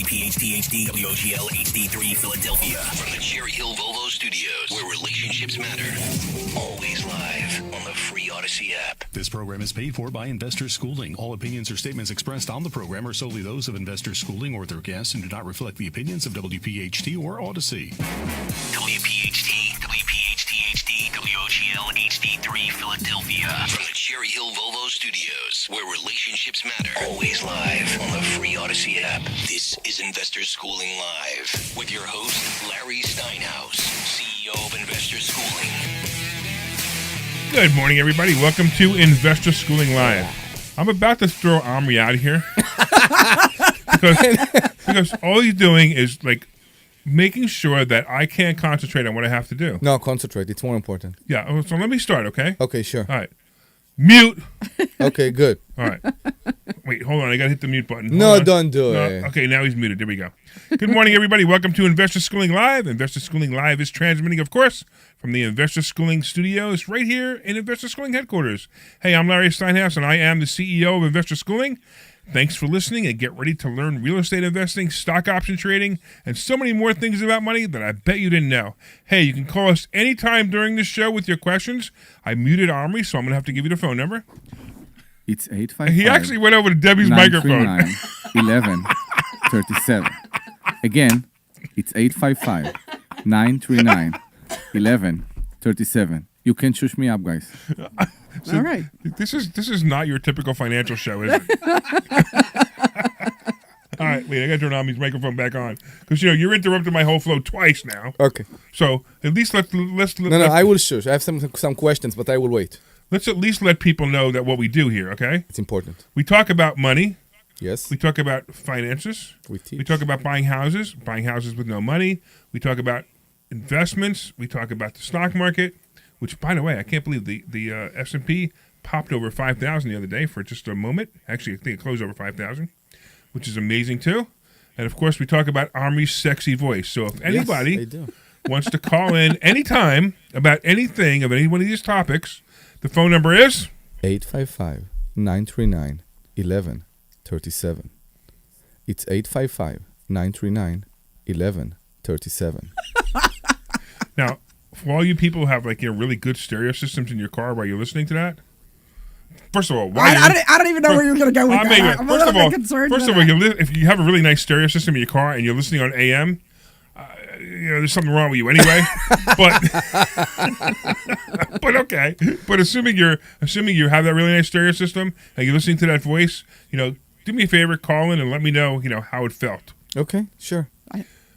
WPHT-HD, WOGL HD3 Philadelphia. From the Cherry Hill Volvo Studios, where relationships matter. Always live on the free Odyssey app. This program is paid for by Investor Schooling. All opinions or statements expressed on the program are solely those of Investor Schooling or their guests and do not reflect the opinions of WPHT or Odyssey. WPHT, WPHT-HD, WOGL HD3 Philadelphia. From the Cherry Hill Volvo Studios, where relationships matter. Always live on the free Odyssey app. This is Investor Schooling Live with your host, Larry Steinhouse, CEO of Investor Schooling. Good morning, everybody. Welcome to Investor Schooling Live. I'm about to throw Omri out of here because all he's doing is like making sure that I can't concentrate on what I have to do. No, concentrate. It's more important. Yeah, so let me start, okay? Okay, sure. All right. Mute. Okay, good. All right. Wait, hold on. I got to hit the mute button. No, don't do it. Okay, now he's muted. There we go. Good morning, everybody. Welcome to Investor Schooling Live. Investor Schooling Live is transmitting, of course, from the Investor Schooling Studios right here in Investor Schooling headquarters. Hey, I'm Larry Steinhouse, and I am the CEO of Investor Schooling. Thanks for listening, and get ready to learn real estate investing, stock option trading, and so many more things about money that I bet you didn't know. Hey, you can call us anytime during the show with your questions. I muted Omri, so I'm going to have to give you the phone number. It's 855. He actually went over to Debbie's microphone. 1137. Again, it's 855-939-1137. You can shush me up, guys. So all right. This is not your typical financial show, is it? All right, wait, I got to turn Omri's microphone back on because you're interrupting my whole flow twice now. Okay. So at least let's No, I will shush. I have some questions, but I will wait. Let's at least let people know that what we do here, okay? It's important. We talk about money. Yes. We talk about finances. We teach. We talk about buying houses with no money. We talk about investments. We talk about the stock market, which, by the way, I can't believe the S&P popped over 5,000 the other day for just a moment. Actually, I think it closed over 5,000, which is amazing, too. And, of course, we talk about Omri's sexy voice. So if anybody wants to call in anytime about anything of any one of these topics, the phone number is 855-939-1137. It's 855-939-1137. Now, for all you people who have really good stereo systems in your car while you're listening to that, first of all, I don't even know where you're going to go with that. I'm first of all, concerned if you have a really nice stereo system in your car and you're listening on AM, there's something wrong with you anyway. But okay. But assuming you have that really nice stereo system and you're listening to that voice, do me a favor, call in and let me know, how it felt. Okay, sure.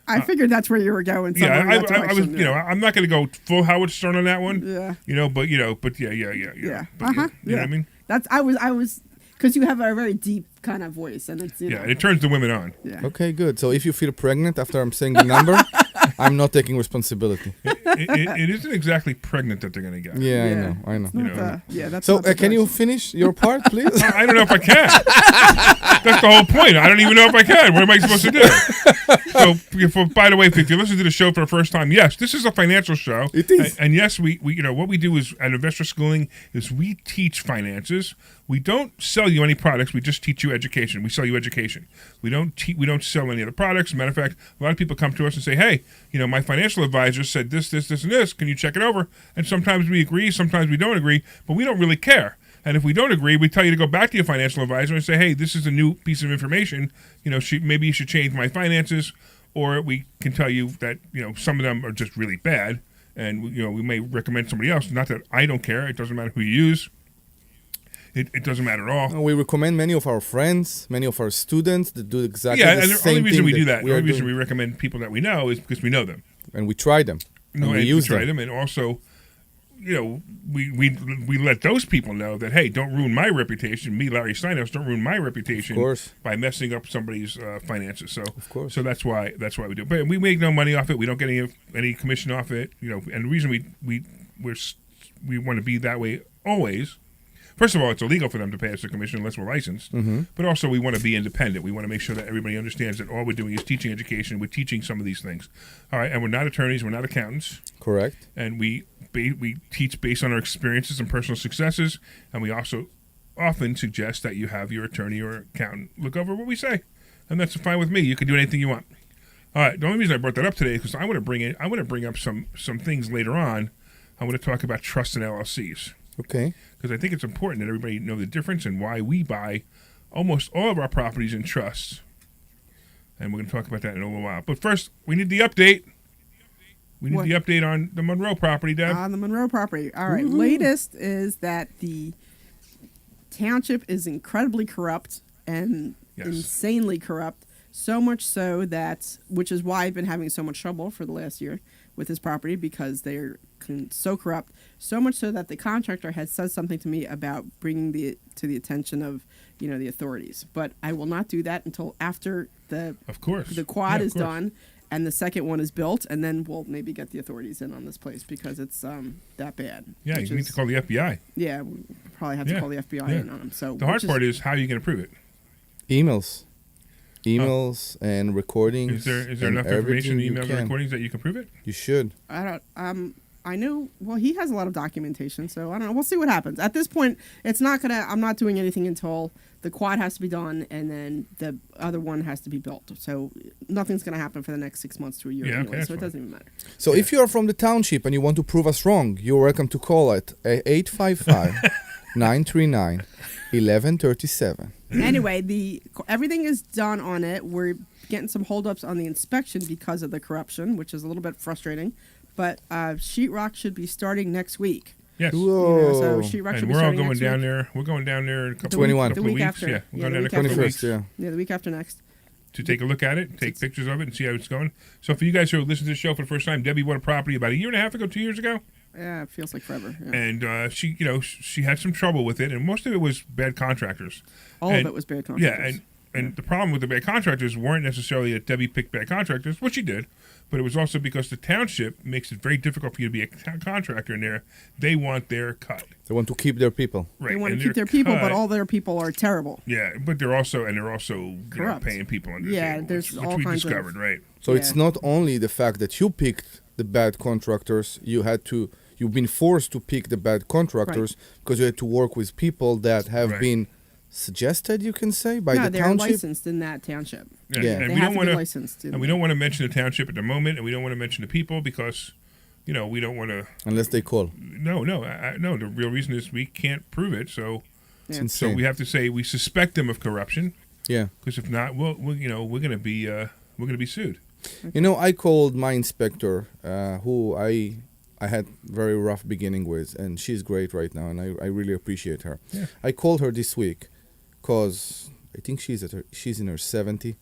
I figured that's where you were going. Yeah, I was. I'm not going to go full Howard Stern on that one. Yeah. Yeah. But You yeah. know what I mean? That's I was because you have a very deep kind of voice, and it's it turns the women on. Yeah. Okay, good. So if you feel pregnant after I'm saying the number, I'm not taking responsibility. It isn't exactly pregnant that they're going to get. Yeah, I know. That's so can you finish your part, please? I don't know if I can. That's the whole point. I don't even know if I can. What am I supposed to do? So, by the way, if you listen to the show for the first time, yes, this is a financial show. It is. And yes, we what we do is at Investor Schooling is we teach finances. We don't sell you any products. We just teach you education. We sell you education. We don't sell any other products. As a matter of fact, a lot of people come to us and say, hey, my financial advisor said this, and this. Can you check it over? And sometimes we agree, sometimes we don't agree, but we don't really care. And if we don't agree, we tell you to go back to your financial advisor and say, hey, this is a new piece of information. Maybe you should change my finances. Or we can tell you that, some of them are just really bad. And, we may recommend somebody else. Not that I don't care. It doesn't matter who you use. It doesn't matter at all. We recommend many of our friends, many of our students that do exactly the same thing. Yeah, and the only reason we do that, the only reason we recommend people that we know is because we know them. And we try them. And we use them. And also, we let those people know that, hey, don't ruin my reputation. Me, Larry Steinhouse, don't ruin my reputation by messing up somebody's finances. So, of course. So that's why we do it. But we make no money off it. We don't get any commission off it. And the reason we want to be that way always. First of all, it's illegal for them to pay us a commission unless we're licensed. Mm-hmm. But also, we want to be independent. We want to make sure that everybody understands that all we're doing is teaching education. We're teaching some of these things. All right, and we're not attorneys. We're not accountants. Correct. And we teach based on our experiences and personal successes. And we also often suggest that you have your attorney or accountant look over what we say. and that's fine with me. You can do anything you want. All right. The only reason I brought that up today is because I want to bring up some things later on. I want to talk about trusts and LLCs. Okay. Because I think it's important that everybody know the difference and why we buy almost all of our properties in trusts. And we're going to talk about that in a little while. But first, we need the update. We need What? the update on the Monroe property, Deb. On the Monroe property. All right. Latest is that the township is incredibly corrupt and Yes. insanely corrupt. So much so that, which is why I've been having so much trouble for the last year with this property, because they're so corrupt. So much so that the contractor has said something to me about bringing to the attention of, the authorities. But I will not do that until after Of course. the quad Yeah, of is course. done and the second one is built, and then we'll maybe get the authorities in on this place because it's that bad. Yeah, which you need is- to call the FBI. Yeah, we probably have to Yeah, call the FBI yeah. in on them. So The hard part is how you can prove it. Emails and recordings. Is there and enough information in everything you emails and can. recordings that you can prove it? You should. I don't. I know. Well, he has a lot of documentation, so I don't know. We'll see what happens. At this point, it's not gonna. I'm not doing anything until the quad has to be done, and then the other one has to be built. So nothing's gonna happen for the next 6 months to a year Yeah, okay, anyway. that's So it fine. doesn't even matter. So if you are from the township and you want to prove us wrong, you're welcome to call at 855-939-1137. Anyway, everything is done on it. We're getting some holdups on the inspection because of the corruption, which is a little bit frustrating. But sheetrock should be starting next week. Yes. Whoa. So sheetrock should And be we're all starting going next down week. there. We're going down there in a couple, 21. couple The week of weeks. after. Yeah, we're Yeah, going the down there a week couple of after. weeks 21st, yeah. Yeah, the week after next. to take a look at it, take pictures of it, and see how it's going. So for you guys who are listening to the show for the first time, Debbie bought a property about a year and a half ago, 2 years ago. Yeah, it feels like forever. Yeah. And she had some trouble with it, and most of it was bad contractors. All And- of it was bad contractors. Yeah, and the problem with the bad contractors weren't necessarily that Debbie picked bad contractors, which she did, but it was also because the township makes it very difficult for you to be a contractor in there. They want their cut. They want to keep their people. Right. They want and to keep their people, but cut- all their people are terrible. Yeah, but they're also Corrupt. paying people under Yeah, the table, there's which all we kinds of- discovered, right? So it's Yeah. not only the fact that you picked the bad contractors, you've been forced to pick the bad contractors because you had to work with people that have Right. been suggested, you can say, by No, the they're township. licensed in that township. Yeah. And They we have don't to want be to licensed. and we don't want to mention the township at the moment, and we don't want to mention the people because, we don't want to. Unless they call. No. The real reason is we can't prove it, so It's Yeah. so insane. we have to say we suspect them of corruption. Yeah. Because if not, we're going to be sued. I called my inspector, who I had very rough beginning with, and she's great right now, and I really appreciate her. Yeah. I called her this week because I think she's in her 70,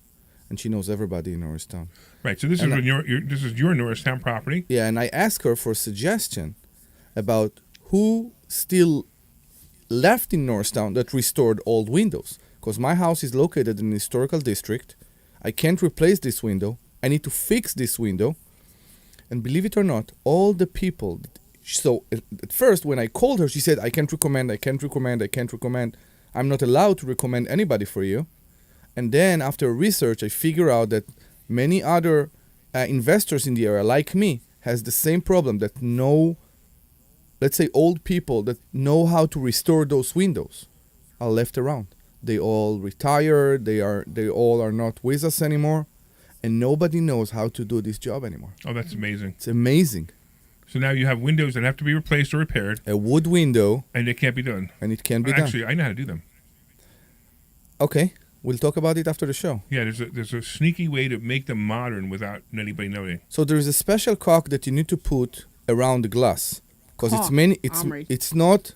and she knows everybody in Norristown. Right. So this And is this is your Norristown property. Yeah, and I asked her for a suggestion about who still left in Norristown that restored old windows. Because my house is located in an historical district. I can't replace this window. I need to fix this window. And believe it or not, all the people... So at first, when I called her, she said, I can't recommend. I'm not allowed to recommend anybody for you. And then after research, I figure out that many other investors in the area, like me, has the same problem, that let's say old people that know how to restore those windows are left around. They all retired, they all are not with us anymore, and nobody knows how to do this job anymore. Oh, that's amazing. It's amazing. So now you have windows that have to be replaced or repaired, A wood window, and they can't be done. and it can be done. Actually, I know how to do them. Okay, we'll talk about it after the show. Yeah, there's a sneaky way to make them modern without anybody knowing. So there is a special caulk that you need to put around the glass, because Caulk, Omri. it's not.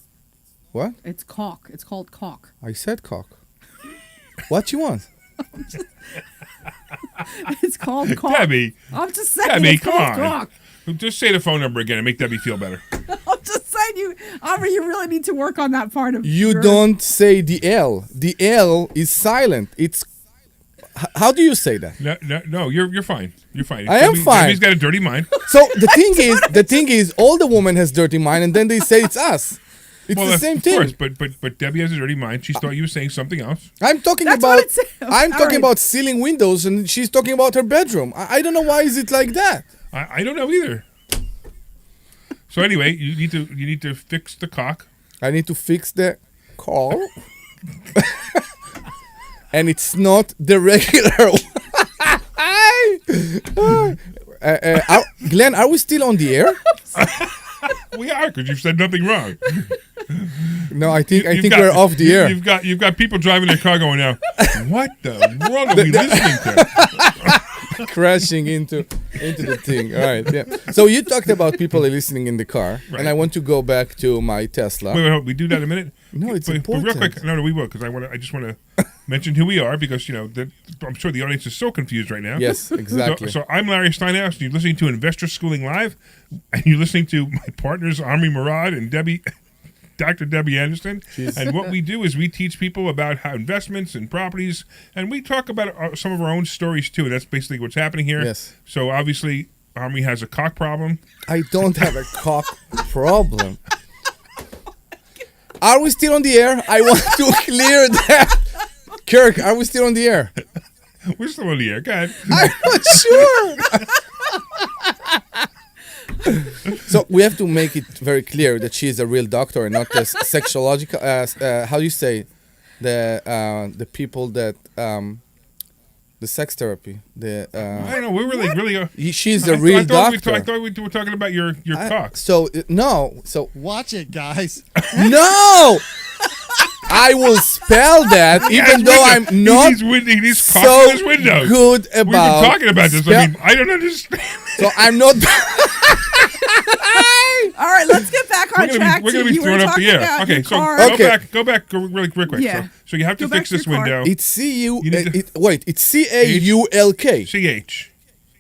What? It's caulk. It's called caulk. I said caulk. What you want? It's called caulk. Debbie, I'm just saying. Debbie, it's come called on. caulk. Just say the phone number again and make Debbie feel better. I'm just saying, Omri, you really need to work on that part of You your- don't say the L. The L is silent. It's. How do you say that? No, you're fine. You're fine. I am fine. Debbie's got a dirty mind. So the thing is, all the women has dirty mind, and then they say it's us. It's the same of thing. course, but Debbie has a dirty mind. She thought you were saying something else. I'm talking That's about. what it says. I'm All talking right. about ceiling windows, and she's talking about her bedroom. I don't know why is it like that. I don't know either. So anyway, you need to fix the caulk. I need to fix the call. and it's not the regular one. Glenn, are we still on the air? We are, because you've said nothing wrong. No, I think we're off the air. You've got people driving their car going now. What the world are we listening to? Crashing into the thing. All right, yeah. So you talked about people listening in the car, Right. and I want to go back to my Tesla. Wait, we do that in a minute. No, it's but important. real quick, no, we will, because I just want to mention who we are, because I'm sure the audience is so confused right now. Yes, exactly. So I'm Larry Steinhouse, and you're listening to Investor Schooling Live, and you're listening to my partners Omri Morad and Dr. Debbie Anderson. Jeez. And what we do is we teach people about how investments and properties, and we talk about some of our own stories too. And that's basically what's happening here. Yes. So obviously, Omri has a cock problem. I don't have a cock problem. Are we still on the air? I want to clear that. Kirk, are we still on the air? We're still on the air. Go ahead. I'm not sure. So we have to make it very clear that she is a real doctor and not a sexological. How do you say the people that the sex therapy? I don't know. We're really. She's a real doctor. I thought we were talking about your cock. So no. So Watch it, guys. no. I will spell that, even though I'm not he's so cocking his windows. good We've been about. talking about this. I mean, I don't understand. So I'm not. All right, let's get back on track. We're going to be You were thrown up talking the air. about Okay, your so car. go back really quick. Yeah. So you have to Go back fix to this your car. window. It's C-U. You need to- Wait, it's C-A-U-L-K. CH.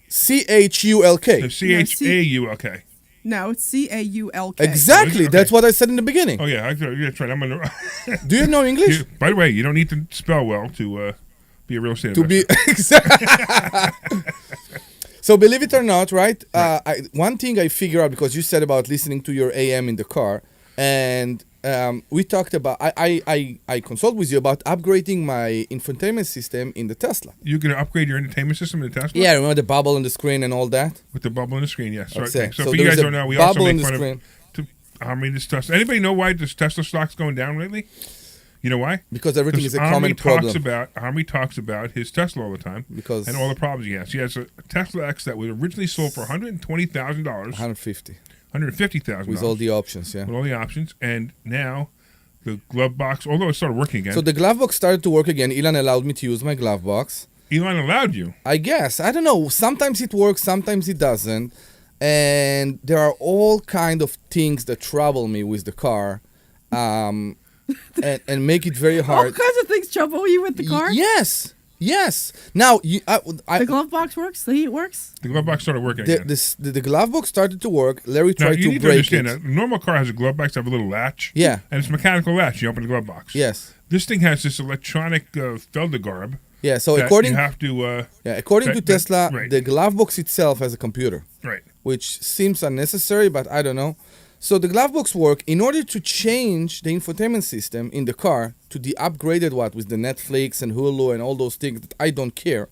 C-H-U-L-K. So CHAULK. No, it's C-A-U-L-K. Exactly. Okay. That's what I said in the beginning. Oh yeah, that's right. I'm gonna. Do you know English? By the way, you don't need to spell well to be a real estate To be exactly. So believe it or not, right? One thing I figure out, because you said about listening to your AM in the car, and we talked about. I consult with you about upgrading my infotainment system in the Tesla. You're gonna upgrade your entertainment system in the Tesla? Yeah, remember the bubble on the screen and all that? With the bubble in the screen, yes. Okay. So So for you there's guys a don't know, we also bubble in make the fun screen. this Tesla. Anybody know why this Tesla stock's going down lately? You know why? Because everything is a common problem. Omri talks about his Tesla all the time Because and all the problems he has. He has a Tesla X that was originally sold for $120,000, 150 $150,000 with all the options, yeah. with all the options, and now the glove box, although it started working again. So the glove box started to work again. Elon allowed me to use my glove box. Elon allowed you. I guess. I don't know. Sometimes it works, sometimes it doesn't. And there are all kind of things that trouble me with the car. And make it very All hard. kinds of things trouble you with the car. Yes. Now, The glove box works. The heat works. The glove box started working again. the glove box started to work. Larry Now, tried you to need to break understand it. that a normal car has a glove box, have a little latch. Yeah. And it's a mechanical latch. You open the glove box. Yes. This thing has this electronic Feldegarb. Yeah. So that according you have to to Tesla, right. the glove box itself has a computer, right. which seems unnecessary, but I don't know. So the glove box work. In order to change the infotainment system in the car to the upgraded with the Netflix and Hulu and all those things that I don't care,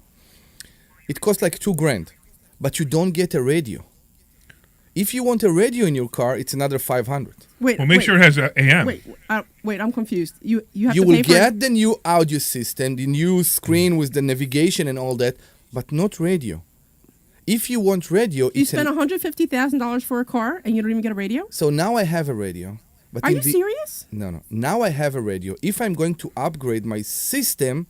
it costs like $2,000, but you don't get a radio. If you want a radio in your car, it's another $500. Wait. Well, make sure it has a AM. Wait. I'm confused. You have You to will pay for get the new audio system, the new screen with the navigation and all that, but not radio. If you want radio, You it's spend $150,000 for a car and you don't even get a radio. So now I have a radio. But Are in you the- serious? No. Now I have a radio. If I'm going to upgrade my system,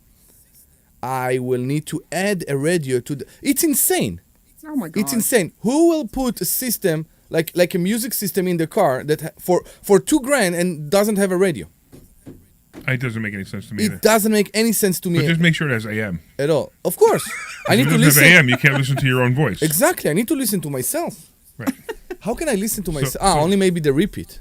I will need to add a radio to the... It's insane. Oh my god. It's insane. Who will put a system like a music system in the car that for $2,000 and doesn't have a radio? It doesn't make any sense to me either. It doesn't make any sense to But me just make sure it has AM. at all. Of course, I need If to it doesn't have listen. AM, you can't listen to your own voice. Exactly, I need to listen to myself. Right. How can I listen to myself? so- Only maybe the repeat.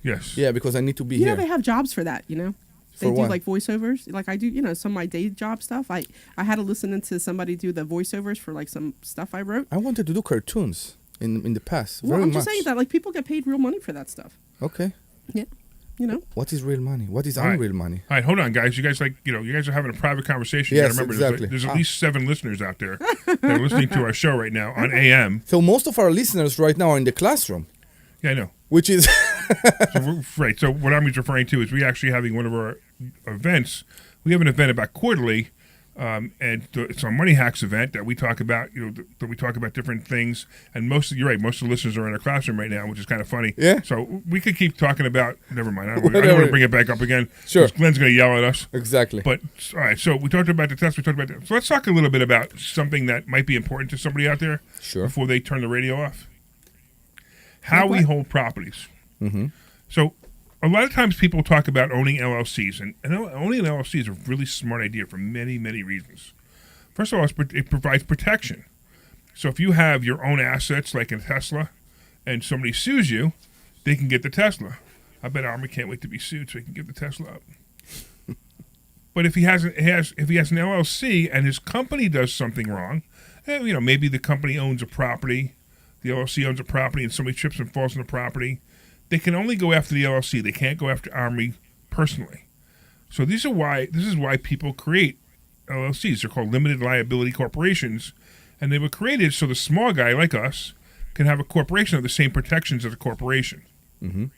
Yes. Yeah, because I need to be You know here. they have jobs for that. You know. They For do what? like voiceovers, like I do. You know, some of my day job stuff. I had to listen to somebody do the voiceovers for like some stuff I wrote. I wanted to do cartoons in the past. Well, very I'm much. just saying that like people get paid real money for that stuff. Okay. Yeah. You know. What is real money? What is All right. unreal money? All right, hold on, guys. You guys you guys are having a private conversation. Yes, you gotta remember, exactly. there's at least 7 listeners out there that are listening to our show right now on AM. So most of our listeners right now are in the classroom, Yeah, I know. which is Right. So what I'm referring to is we actually having one of our events we have an event about quarterly, it's our Money Hacks event that we talk about. That we talk about different things. And you're right. Most of the listeners are in our classroom right now, which is kind of funny. Yeah. So we could keep talking about. Never mind. I don't want to bring it back up again. Sure. Glenn's going to yell at us. Exactly. But all right. So we talked about the test. We talked about that. So let's talk a little bit about something that might be important to somebody out there. Sure. Before they turn the radio off. How we hold properties. Mm-hmm. So a lot of times people talk about owning LLCs, and owning an LLC is a really smart idea for many, many reasons. First of all, it provides protection. So if you have your own assets, like in Tesla, and somebody sues you, they can get the Tesla. I bet Omri can't wait to be sued so he can give the Tesla up. But if he has an LLC and his company does something wrong, maybe the company owns a property, the LLC owns a property, and somebody trips and falls on the property, they can only go after the LLC. They can't go after Omri personally. So this is why people create LLCs. They're called limited liability corporations, and they were created so the small guy like us can have a corporation of the same protections as a corporation. Mm-hmm.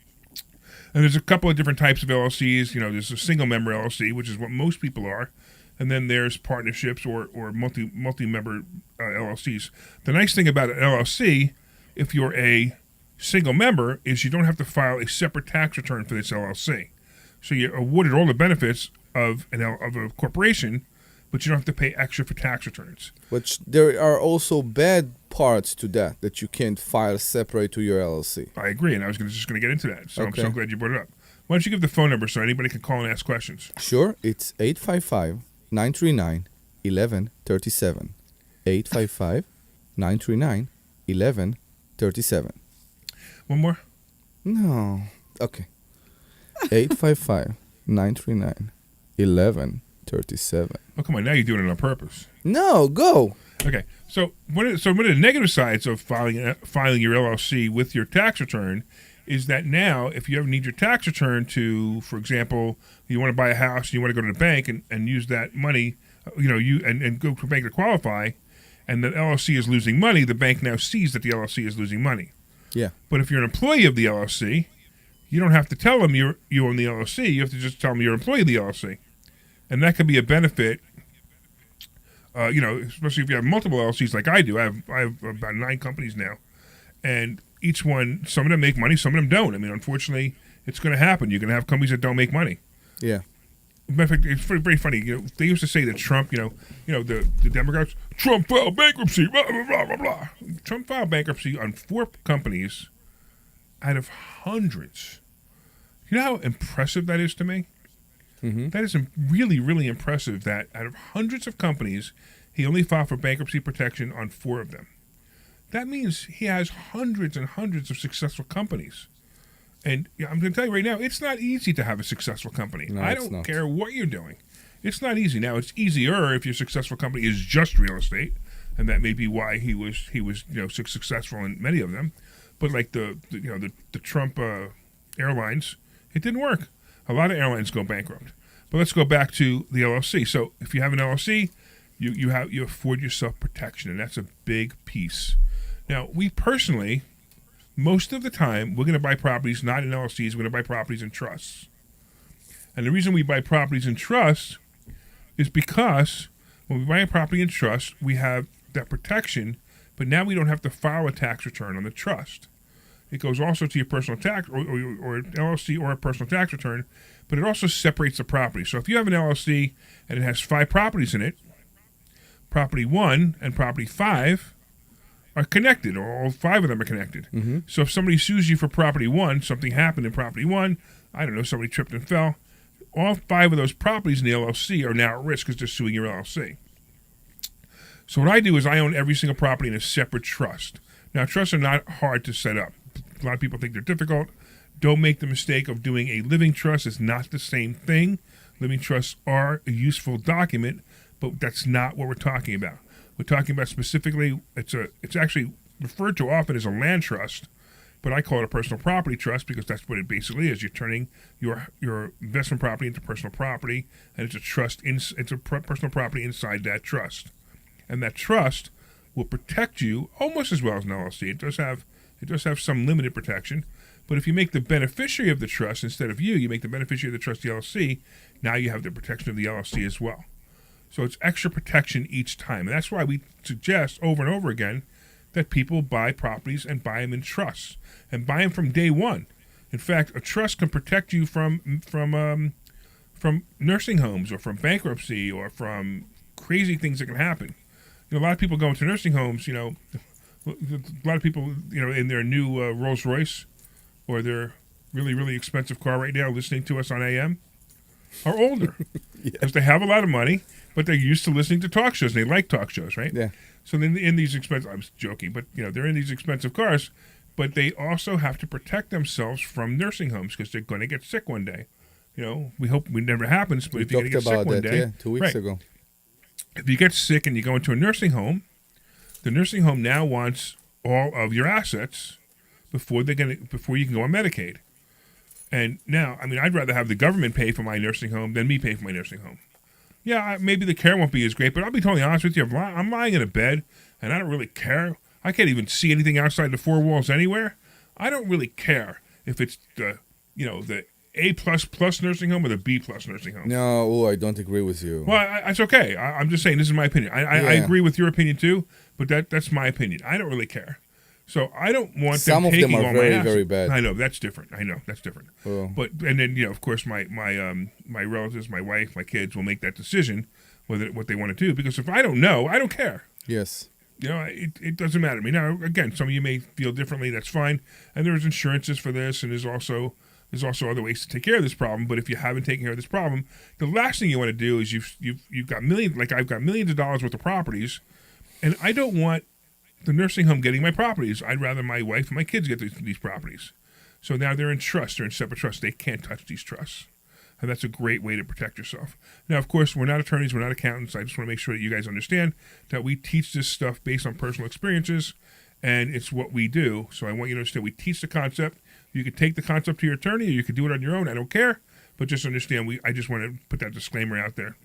And there's a couple of different types of LLCs. There's a single member LLC, which is what most people are, and then there's partnerships or multi-member LLCs. The nice thing about an LLC, if you're a single member, is you don't have to file a separate tax return for this LLC. So you're awarded all the benefits of a corporation, but you don't have to pay extra for tax returns. But there are also bad parts to that you can't file separate to your LLC. I agree, and I was just going to get into that. So Okay. I'm so glad you brought it up. Why don't you give the phone number so anybody can call and ask questions? Sure, it's 855-939-1137. 855-939-1137. One more? No. Okay. 855-939-1137. Oh, come on. Now you're doing it on purpose. No, go. Okay. So one of the negative sides of filing your LLC with your tax return is that now if you ever need your tax return to, for example, you want to buy a house and you want to go to the bank and use that money, and go to a bank to qualify, and the LLC is losing money, the bank now sees that the LLC is losing money. Yeah. But if you're an employee of the LLC, you don't have to tell them you own the LLC. You have to just tell them you're an employee of the LLC. And that could be a benefit, especially if you have multiple LLCs like I do. I have about 9 companies now. And each one, some of them make money, some of them don't. I mean, unfortunately, it's going to happen. You're going to have companies that don't make money. Yeah. Matter of fact, it's very, very funny. They used to say that Trump, the Democrats, Trump filed bankruptcy, blah, blah, blah, blah, blah. Trump filed bankruptcy on 4 companies out of hundreds. You know how impressive that is to me? Mm-hmm. That is really, really impressive that out of hundreds of companies, he only filed for bankruptcy protection on 4 of them. That means he has hundreds and hundreds of successful companies. And I'm going to tell you right now, it's not easy to have a successful company. No, I it's don't not. care what you're doing. It's not easy. Now, it's easier if your successful company is just real estate, and that may be why he was successful in many of them. But like the Trump airlines, it didn't work. A lot of airlines go bankrupt. But let's go back to the LLC. So if you have an LLC, you afford yourself protection, and that's a big piece. Now, we personally, most of the time, we're going to buy properties not in LLCs. We're going to buy properties in trusts. And the reason we buy properties in trusts is because when we buy a property in trust, we have that protection, but now we don't have to file a tax return on the trust. It goes also to your personal tax or LLC or a personal tax return, but it also separates the property. So if you have an LLC and it has 5 properties in it, property 1 and property 5 are connected, or all 5 of them are connected. Mm-hmm. So if somebody sues you for property 1, something happened in property 1, I don't know, somebody tripped and fell, all 5 of those properties in the LLC are now at risk because they're suing your LLC. So what I do is I own every single property in a separate trust. Now, trusts are not hard to set up. A lot of people think they're difficult. Don't make the mistake of doing a living trust. It's not the same thing. Living trusts are a useful document, but that's not what we're talking about. We're talking about specifically, it's actually referred to often as a land trust, but I call it a personal property trust because that's what it basically is. You're turning your investment property into personal property, and it's a trust. It's a personal property inside that trust, and that trust will protect you almost as well as an LLC. It does have some limited protection, But if you make the beneficiary of the trust instead of you make the beneficiary of the trust the LLC, now you have the protection of the LLC as well. So it's extra protection each time. And that's why we suggest over and over again that people buy properties and buy them in trusts and buy them from day one. In fact, a trust can protect you from nursing homes or from bankruptcy or from crazy things that can happen. A lot of people go into nursing homes, a lot of people, in their new Rolls Royce or their really, really expensive car right now listening to us on AM are older because they have a lot of money, but they're used to listening to talk shows. They like talk shows, right? Yeah. So then in these expensive, I was joking, but they're in these expensive cars, but they also have to protect themselves from nursing homes because they're going to get sick one day. We hope it never happens, but if you're going to get sick one day, 2 weeks ago. If you get sick and you go into a nursing home, the nursing home now wants all of your assets before you can go on Medicaid. And now, I'd rather have the government pay for my nursing home than me pay for my nursing home. Yeah, maybe the care won't be as great, but I'll be totally honest with you. If I'm lying in a bed and I don't really care. I can't even see anything outside the four walls anywhere. I don't really care if it's the A++ nursing home or the B+ nursing home. No, I don't agree with you. Well, it's okay. I'm just saying this is my opinion. I agree with your opinion too, but that's my opinion. I don't really care. So I don't want Some them of them taking are all very, my assets. very bad. I know that's different. Oh. But and then of course my relatives, my wife, my kids will make that decision what they want to do because if I don't know, I don't care. Yes. It doesn't matter to me. Now again, some of you may feel differently. That's fine. And there's insurances for this, and there's also other ways to take care of this problem. But if you haven't taken care of this problem, the last thing you want to do is you've got millions. Like I've got millions of dollars worth of properties, and I don't want the nursing home getting my properties. I'd rather my wife and my kids get these properties. So now they're in trust. They're in separate trusts. They can't touch these trusts. And that's a great way to protect yourself. Now, of course, we're not attorneys. We're not accountants. I just want to make sure that you guys understand that we teach this stuff based on personal experiences, and it's what we do. So I want you to understand we teach the concept. You can take the concept to your attorney, or you can do it on your own. I don't care. But just understand, I just want to put that disclaimer out there.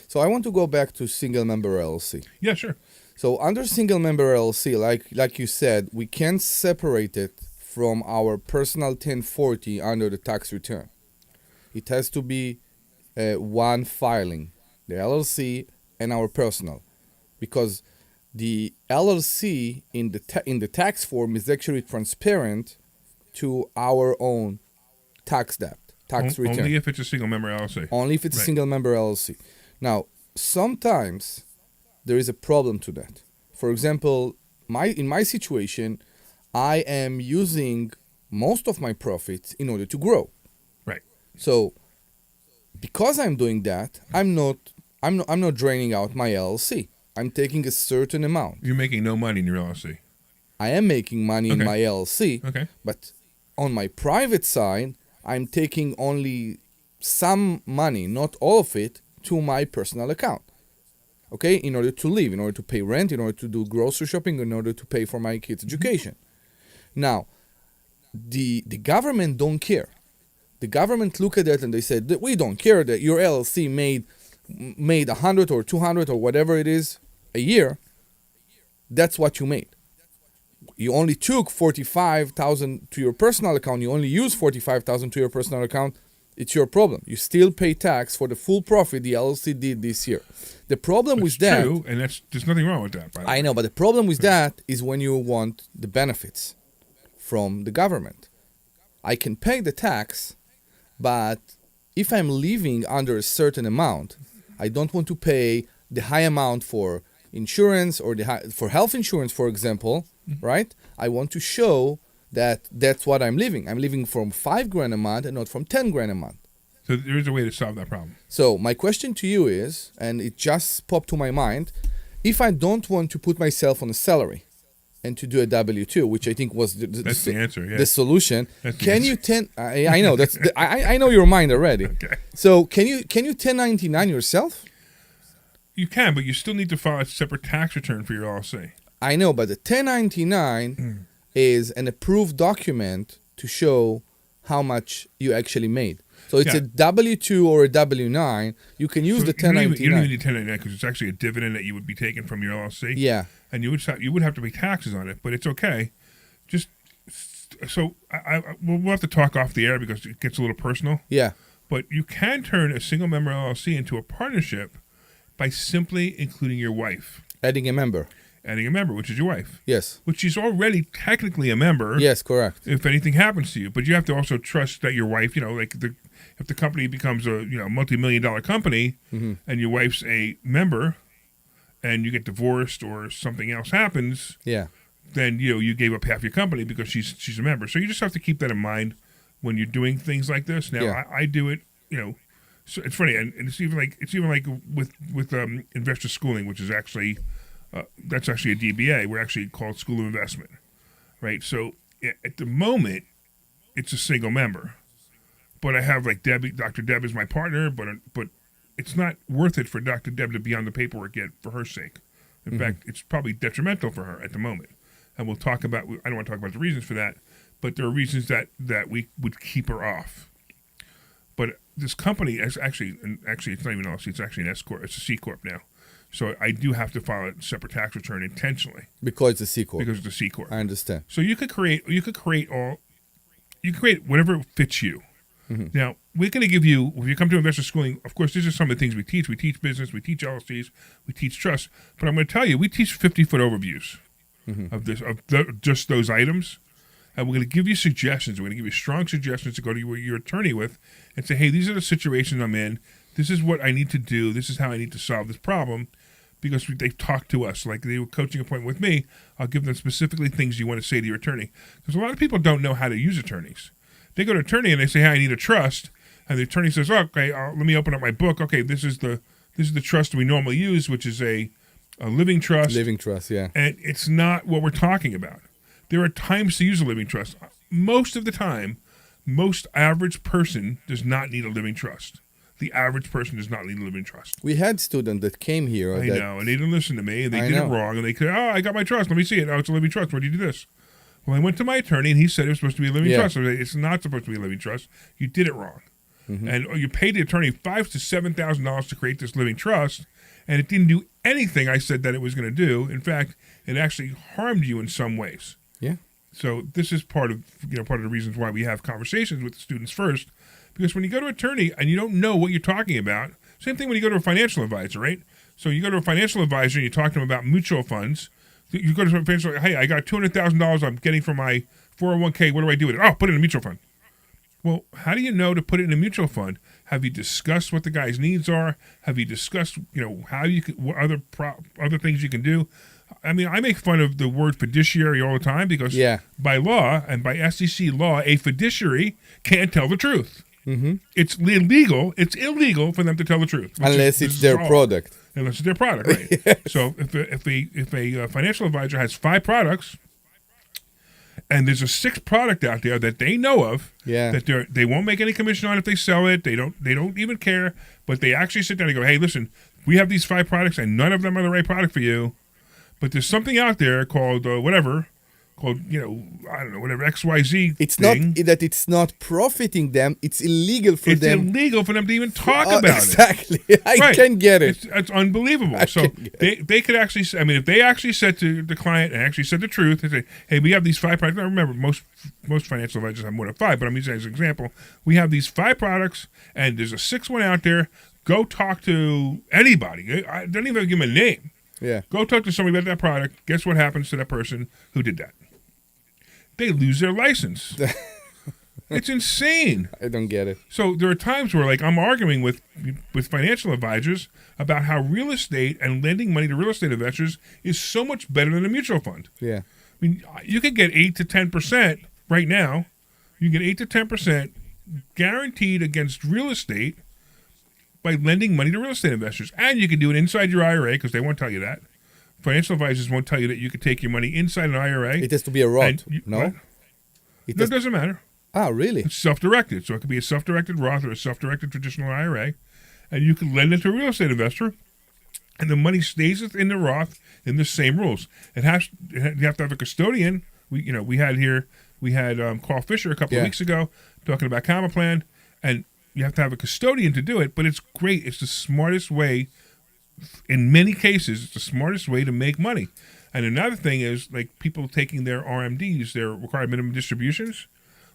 So I want to go back to single-member LLC. Yeah, sure. So under single-member LLC, like you said, we can't separate it from our personal 1040 under the tax return. It has to be one filing, the LLC and our personal, because the LLC in the tax form is actually transparent to our own tax debt, tax return. Only if it's a single-member LLC. Only if it's a single-member LLC. Now, sometimes there is a problem to that. For example, in my situation, I am using most of my profits in order to grow. Right. So, because I'm doing that, I'm not draining out my LLC. I'm taking a certain amount. You're making no money in your LLC. I am making money in my LLC. Okay. But on my private side, I'm taking only some money, not all of it, to my personal account. Okay, in order to live, in order to pay rent, in order to do grocery shopping, in order to pay for my kids' education. Now, the government don't care. The government look at that and they said that we don't care that your LLC made 100 or 200 or whatever it is a year. That's what you made. You only took 45,000 to your personal account. You only use 45,000 to your personal account. It's your problem. You still pay tax for the full profit the LLC did this year. The problem with that, true, and there's nothing wrong with that. By the way. I know, but the problem with that is when you want the benefits from the government. I can pay the tax, but if I'm living under a certain amount, I don't want to pay the high amount for insurance or for health insurance, for example, right? I want to show that that's what I'm living. I'm living from $5,000 a month and not from $10,000 a month. So there is a way to solve that problem. So my question to you is, and it just popped to my mind, if I don't want to put myself on a salary and to do a W-2, which I think was that's the answer. Yeah. The solution. That's the can answer. you I know that's I know your mind already. Okay. So can you 1099 yourself? You can, but you still need to file a separate tax return for your LLC. I know, but the 1099 is an approved document to show how much you actually made. So it's a W-2 or a W-9. You can use the 1099. You don't even need 1099 because it's actually a dividend that you would be taking from your LLC. Yeah. And you would have to pay taxes on it, but it's okay. Just So we'll have to talk off the air because it gets a little personal. Yeah. But you can turn a single member LLC into a partnership by simply including your wife. Adding a member. Adding a member, which is your wife. Yes. Which she's already technically a member. Yes, correct. If anything happens to you. But you have to also trust that your wife, if the company becomes a multi-million-dollar company and your wife's a member and you get divorced or something else happens, Yeah. then you gave up half your company because she's a member. So you just have to keep that in mind when you're doing things like this. Now Yeah. I do it, so it's funny, and it's even like with investor schooling, which is actually that's actually a DBA. We're actually called School of Investment, right? So at the moment, it's a single member, but I have like Dr. Deb is my partner, but it's not worth it for Dr. Deb to be on the paperwork yet for her sake. In fact, it's probably detrimental for her at the moment. And we'll talk about, I don't want to talk about the reasons for that, but there are reasons that we would keep her off. But this company is actually it's not even LLC, it's actually an S Corp, it's a C Corp now. So I do have to file a separate tax return intentionally. Because it's a C Corp. Because it's a C Corp. I understand. So you could create whatever fits you. Now, we're going to give you, if you come to investor schooling, of course, these are some of the things we teach. We teach business, we teach LLCs, we teach trust. But I'm going to tell you, we teach 50-foot overviews of just those items. And we're going to give you suggestions. We're going to give you strong suggestions to go to your attorney with and say, hey, these are the situations I'm in. This is what I need to do. This is how I need to solve this problem. Because they've talked to us. Like they were coaching appointment with me, I'll give them specifically things you want to say to your attorney. Because a lot of people don't know how to use attorneys. They go to an attorney and they say, hey, I need a trust. And the attorney says, okay, let me open up my book. Okay, this is the trust we normally use, which is a living trust. Living trust, yeah. And it's not what we're talking about. There are times to use a living trust. Most of the time, most average person does not need a living trust. The average person does not need a living trust. We had students that came here. I know, and they didn't listen to me, and they did it wrong. And they said, I got my trust. Let me see it. Oh, it's a living trust. Why do you do this? Well, I went to my attorney, and he said it was supposed to be a living trust. I said, it's not supposed to be a living trust. You did it wrong. And you paid the attorney $5,000 to $7,000 to create this living trust, and it didn't do anything I said that it was going to do. In fact, it actually harmed you in some ways. Yeah. So this is part of the reasons why we have conversations with the students first, because when you go to an attorney and you don't know what you're talking about, same thing when you go to a financial advisor, right? So you go to a financial advisor and you talk to them about mutual funds. You go to a financial, hey, I got $200,000 I'm getting from my 401k. What do I do with it? Oh, put it in a mutual fund. Well, how do you know to put it in a mutual fund? Have you discussed what the guy's needs are? Have you discussed, how you can, what other things you can do? I mean, I make fun of the word fiduciary all the time because by law and by SEC law, a fiduciary can't tell the truth. It's illegal. It's illegal for them to tell the truth unless it's their product. Unless it's their product, right? Yes. So if a financial advisor has 5 products, and there's a 6th product out there that they know of, that they won't make any commission on if they sell it. They don't even care. But they actually sit down and go, hey, listen, we have these 5 products, and none of them are the right product for you. But there's something out there called whatever XYZ. It's thing. not that it's not profiting them. It's illegal for them. It's illegal for them to even talk about exactly. it. Exactly. I can get it. It's unbelievable. So they could actually, if they actually said to the client and actually said the truth, they say, hey, we have these 5 products. Now remember, most financial advisors have more than 5, but I'm using it as an example. We have these 5 products, and there's a 6th one out there. Go talk to anybody. I don't even give them a name. Yeah. Go talk to somebody about that product. Guess what happens to that person who did that? They lose their license. It's insane. I don't get it. So there are times where, I'm arguing with financial advisors about how real estate and lending money to real estate investors is so much better than a mutual fund. Yeah. I mean, you could get 8 to 10% right now. You get 8 to 10% guaranteed against real estate by lending money to real estate investors. And you can do it inside your IRA because they won't tell you that. Financial advisors won't tell you that you could take your money inside an IRA. It has to be a Roth, no? It doesn't matter. Ah, really? It's self-directed. So it could be a self-directed Roth or a self-directed traditional IRA. And you can lend it to a real estate investor, and the money stays in the Roth in the same rules. You have to have a custodian. We had Carl Fisher a couple of weeks ago talking about Comma Plan, and you have to have a custodian to do it, but it's great. It's the smartest way. In many cases, it's the smartest way to make money. And another thing is, like, people taking their RMDs, their required minimum distributions.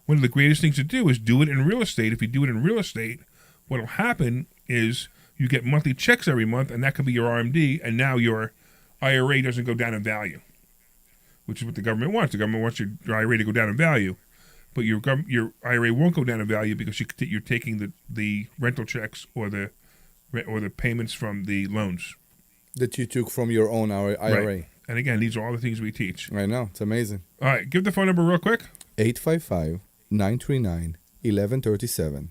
One of the greatest things to do is do it in real estate. If you do it in real estate, what will happen is you get monthly checks every month, and that could be your RMD, and now your IRA doesn't go down in value, which is what the government wants. The government wants your IRA to go down in value, but your IRA won't go down in value because you're taking the rental checks or the payments from the loans that you took from your own IRA. Right. And again, these are all the things we teach. I know. It's amazing. All right. Give the phone number real quick. 855-939-1137.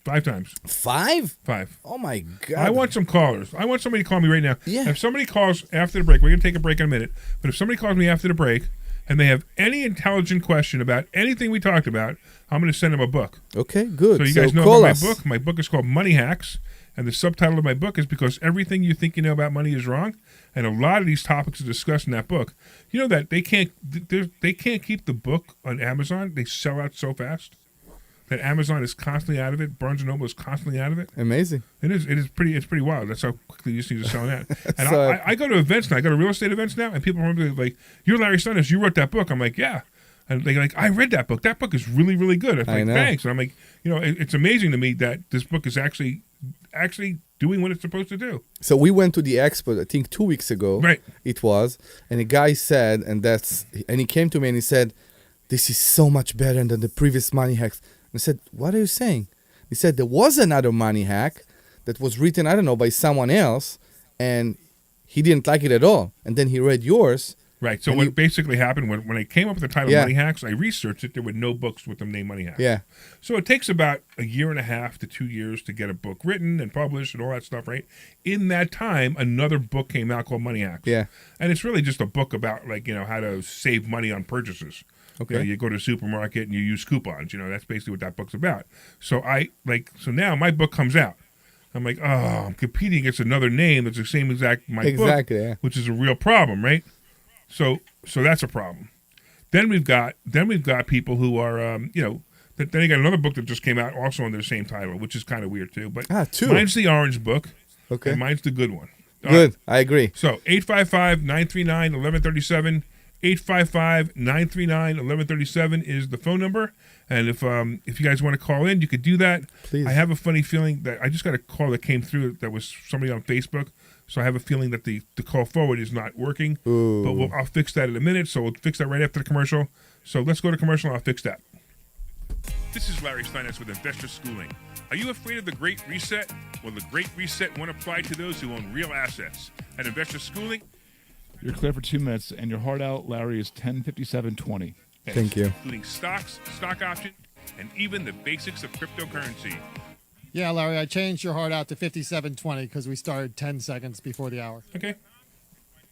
5 times. 5? 5. Oh, my God. I want some callers. I want somebody to call me right now. Yeah. If somebody calls after the break, we're going to take a break in a minute, but if somebody calls me after the break and they have any intelligent question about anything we talked about, I'm going to send them a book. Okay, good. So you guys know call about us. my book. My book is called Money Hacks, and the subtitle of my book is Because Everything You Think You Know About Money Is Wrong. And a lot of these topics are discussed in that book. You know that they can't keep the book on Amazon. They sell out so fast that Amazon is constantly out of it. Barnes & Noble is constantly out of it. Amazing. It's pretty wild. That's how quickly these things are selling out. And So- I go to events now. I go to real estate events now, and people are like, "You're Larry Steinhouse. You wrote that book." I'm like, "Yeah." And they're like, "I read that book. That book is really, really good." I'm I like, know. "Thanks." And I'm like, it's amazing to me that this book is actually doing what it's supposed to do. So we went to the expo, I think 2 weeks ago. Right. It was, and a guy said, and he came to me and he said, "This is so much better than the previous money hacks." And I said, "What are you saying?" He said, "There was another money hack that was written, I don't know, by someone else, and he didn't like it at all. And then he read yours." Right. So And what you- basically happened when I came up with the title Yeah. Money Hacks, I researched it. There were no books with the name Money Hacks. Yeah. So it takes about a year and a half to 2 years to get a book written and published and all that stuff, right? In that time, another book came out called Money Hacks. Yeah. And it's really just a book about, like, how to save money on purchases. Okay. You go to a supermarket and you use coupons. That's basically what that book's about. So now my book comes out. I'm like, oh, I'm competing against another name that's the same exact book, Exactly, yeah. which is a real problem, right? So that's a problem. Then we've got people who are then you got another book that just came out also under the same title, which is kind of weird too. But two. mine's the orange book. Okay. And mine's the good one. All Good. right. I agree. So 855-939-1137. 855-939-1137 is the phone number. And if you guys want to call in, you could do that. Please. I have a funny feeling that I just got a call that came through that was somebody on Facebook. So I have a feeling that the call forward is not working. Ooh. But I'll fix that in a minute. So we'll fix that right after the commercial. So let's go to commercial and I'll fix that. This is Larry Steinhouse with Investor Schooling. Are you afraid of the Great Reset? Well, the Great Reset won't apply to those who own real assets. At Investor Schooling, You're clear for 2 minutes, and your hard out, Larry, is 10:57:20. Thank you. including stocks, stock options, and even the basics of cryptocurrency. Yeah, Larry, I changed your heart out to 57:20 because we started 10 seconds before the hour. Okay.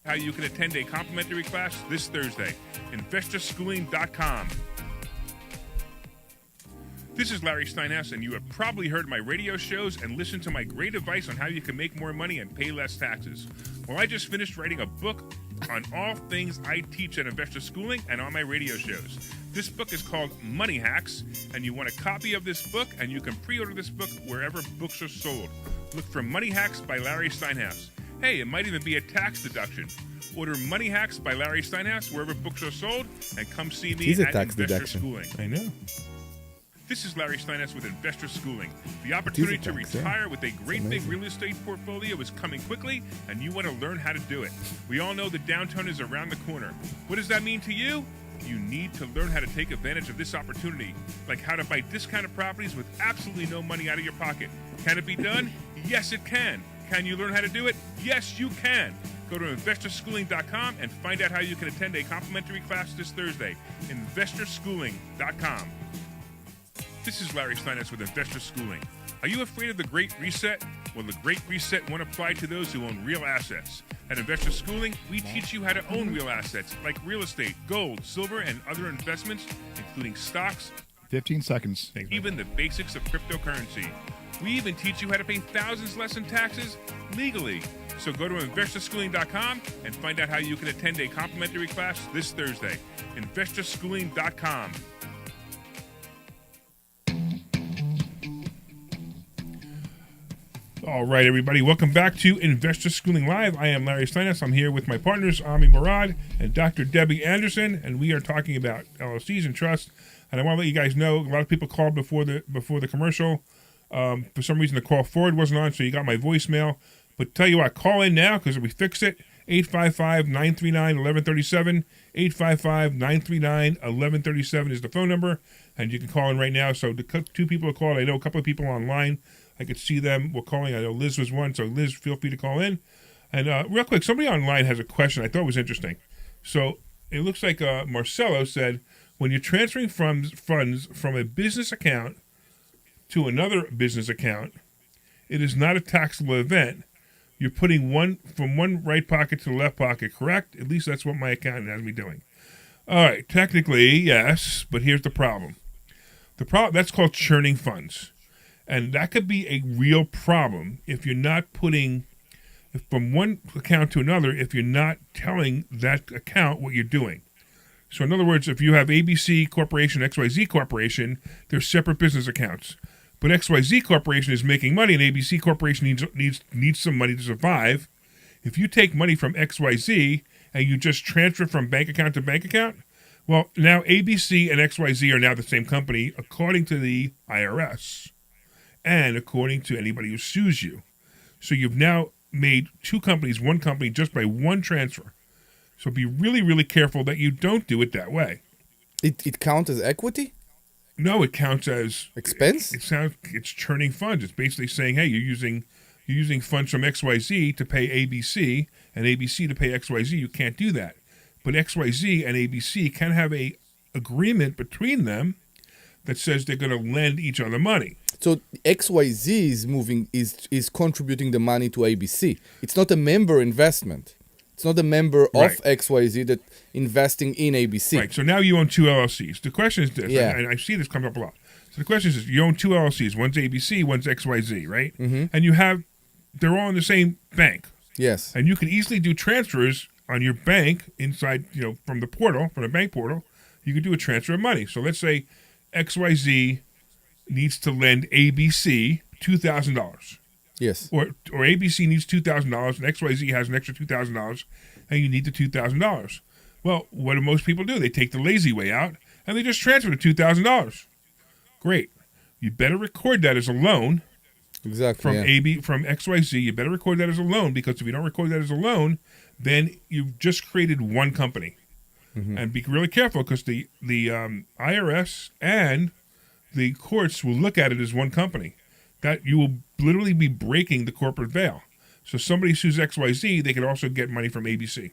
How you can attend a complimentary class this Thursday. InvestorSchooling.com. This is Larry Steinhouse, and you have probably heard my radio shows and listened to my great advice on how you can make more money and pay less taxes. Well, I just finished writing a book on all things I teach at Investor Schooling and on my radio shows. This book is called Money Hacks, and you want a copy of this book, and you can pre-order this book wherever books are sold. Look for Money Hacks by Larry Steinhouse. Hey, it might even be a tax deduction. Order Money Hacks by Larry Steinhouse wherever books are sold, and come see me It is a at tax Investor deduction. Schooling. I know. This is Larry Steinhouse with Investor Schooling. The opportunity to tax, yeah. retire with a great big real estate portfolio is coming quickly, and you want to learn how to do it. We all know the downturn is around the corner. What does that mean to you? You need to learn how to take advantage of this opportunity, like how to buy discounted properties with absolutely no money out of your pocket. Can it be done? Yes, it can. Can you learn how to do it? Yes, you can. Go to InvestorSchooling.com and find out how you can attend a complimentary class this Thursday. InvestorSchooling.com. This is Larry Steinhouse with Investor Schooling. Are you afraid of the Great Reset? Well, the Great Reset won't apply to those who own real assets. At Investor Schooling, we teach you how to own real assets like real estate, gold, silver, and other investments, including stocks, 15 seconds. and even the basics of cryptocurrency. We even teach you how to pay thousands less in taxes legally. So go to InvestorSchooling.com and find out how you can attend a complimentary class this Thursday. InvestorSchooling.com. All right, everybody. Welcome back to Investor Schooling Live. I am Larry Steinhouse. I'm here with my partners, Omri Morad and Dr. Debbie Anderson, and we are talking about LLCs and trusts. And I want to let you guys know, a lot of people called before the commercial. For some reason, the call forward wasn't on, so you got my voicemail. But tell you what, call in now because we fix it. 855-939-1137. 855-939-1137 is the phone number, and you can call in right now. So the two people are called. I know a couple of people online. I could see them were calling. I know Liz was one, so Liz, feel free to call in. And real quick, somebody online has a question I thought was interesting. So it looks like Marcelo said, when you're transferring funds from a business account to another business account, it is not a taxable event. You're putting one from one right pocket to the left pocket, correct? At least that's what my accountant has me doing. All right, technically, yes, but here's the problem. That's called churning funds. And that could be a real problem if you're not putting from one account to another, if you're not telling that account what you're doing. So in other words, if you have ABC Corporation, XYZ Corporation, they're separate business accounts. But XYZ Corporation is making money and ABC Corporation needs some money to survive. If you take money from XYZ and you just transfer from bank account to bank account, well, now ABC and XYZ are now the same company according to the IRS. And according to anybody who sues you. So you've now made two companies, one company, just by one transfer. So be really, really careful that you don't do it that way. It counts as equity? No, it counts as expense. It's churning funds. It's basically saying, hey, you're using funds from XYZ to pay ABC and ABC to pay XYZ. You can't do that. But XYZ and ABC can have a agreement between them that says they're going to lend each other money. So XYZ is contributing the money to ABC. It's not a member investment. It's not a member of XYZ that investing in ABC. Right. So now you own two LLCs. The question is this, and I see this come up a lot. So the question is, you own two LLCs. One's ABC, one's XYZ, right? Mm-hmm. And they're all in the same bank. Yes. And you can easily do transfers on your bank inside, from the bank portal. You could do a transfer of money. So let's say XYZ needs to lend ABC $2,000. Yes. Or ABC needs $2,000 and XYZ has an extra $2,000 and you need the $2,000. Well, what do most people do? They take the lazy way out and they just transfer the $2,000. Great. You better record that as a loan. Exactly. From XYZ. You better record that as a loan, because if you don't record that as a loan, then you've just created one company. Mm-hmm. And be really careful, because the IRS and the courts will look at it as one company. That you will literally be breaking the corporate veil. So somebody sues XYZ, they can also get money from ABC.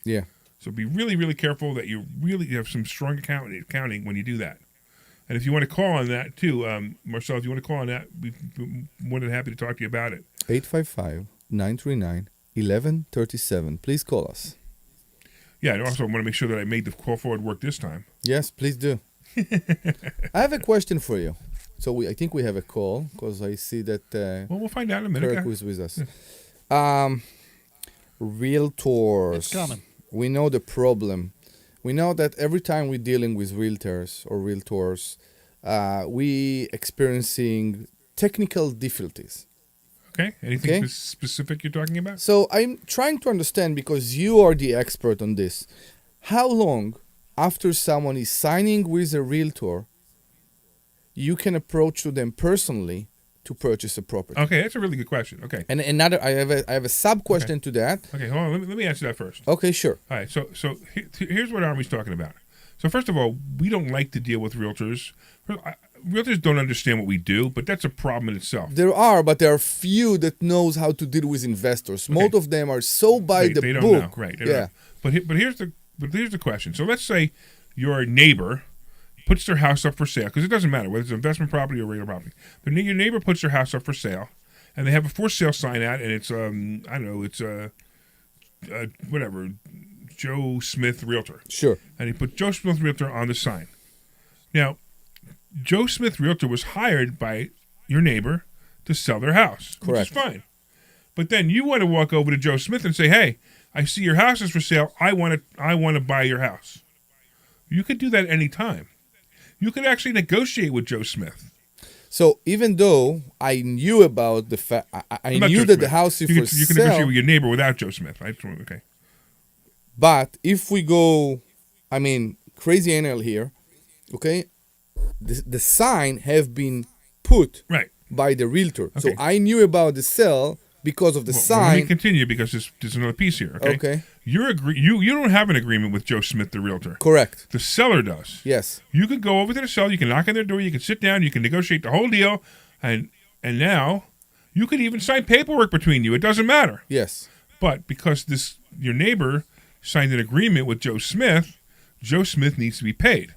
Yeah. So be really, really careful that you have some strong accounting when you do that. And if you want to call on that too, Marcel, if you want to call on that, we're more than happy to talk to you about it. 855-939-1137. Please call us. Yeah, and also I want to make sure that I made the call forward work this time. Yes, please do. I have a question for you. So I think we have a call, because I see that we'll find out in a minute. Kirk was with us. Realtors. It's coming. We know the problem. We know that every time we're dealing with realtors, we experiencing technical difficulties. Okay. Anything specific you're talking about? So I'm trying to understand, because you are the expert on this. How long after someone is signing with a realtor you can approach to them personally to purchase a property? Okay, that's a really good question. Okay. And another, I have a sub question to that. Okay, hold on. Let me answer that first. Okay, sure. All right. So here's what Army's talking about. So first of all, we don't like to deal with realtors. Realtors don't understand what we do, but that's a problem in itself. There are few that knows how to deal with investors. Okay. Most of them are so by the book. They don't know, right? Yeah. But here's the question. So let's say your neighbor puts their house up for sale, because it doesn't matter whether it's investment property or regular property. Your neighbor puts their house up for sale, and they have a for sale sign out, and it's whatever, Joe Smith Realtor. Sure. And he put Joe Smith Realtor on the sign. Now, Joe Smith Realtor was hired by your neighbor to sell their house. Correct. Which is fine. But then you want to walk over to Joe Smith and say, "Hey, I see your house is for sale. I want to buy your house." You could do that any time. You could actually negotiate with Joe Smith. So even though I knew about the fact, I Not knew Joe that Smith. the house is you for can, you can sale. negotiate with your neighbor without Joe Smith. Okay. But if we go, I mean, crazy anal here, okay? The sign have been put Right. by the realtor. So Okay. I knew about the sale because of the Well, let me sign. continue because there's another piece here. Okay. Okay. You don't have an agreement with Joe Smith, the realtor. Correct. The seller does. Yes. You can go over to the seller. You can knock on their door. You can sit down. You can negotiate the whole deal, and now you could even sign paperwork between you. It doesn't matter. Yes. But because your neighbor signed an agreement with Joe Smith needs to be paid.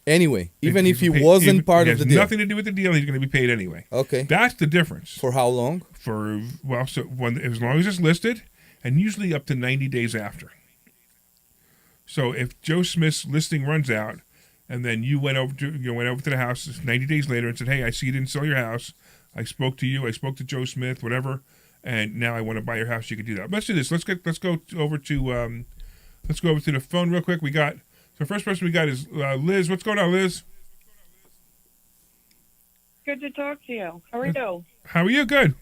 Anyway, even if he Paid- wasn't part it of the has deal. nothing to do with the deal. He's going to be paid anyway. Okay. That's the difference. For how long? As long as it's listed, and usually up to 90 days after. So if Joe Smith's listing runs out, and then you went over to the house 90 days later and said, "Hey, I see you didn't sell your house. I spoke to you. I spoke to Joe Smith, whatever, and now I want to buy your house." You can do that. Let's do this. Let's go over to the phone real quick. The first person we got is Liz. What's going on, Liz? Good to talk to you. How are you? How are you? Good.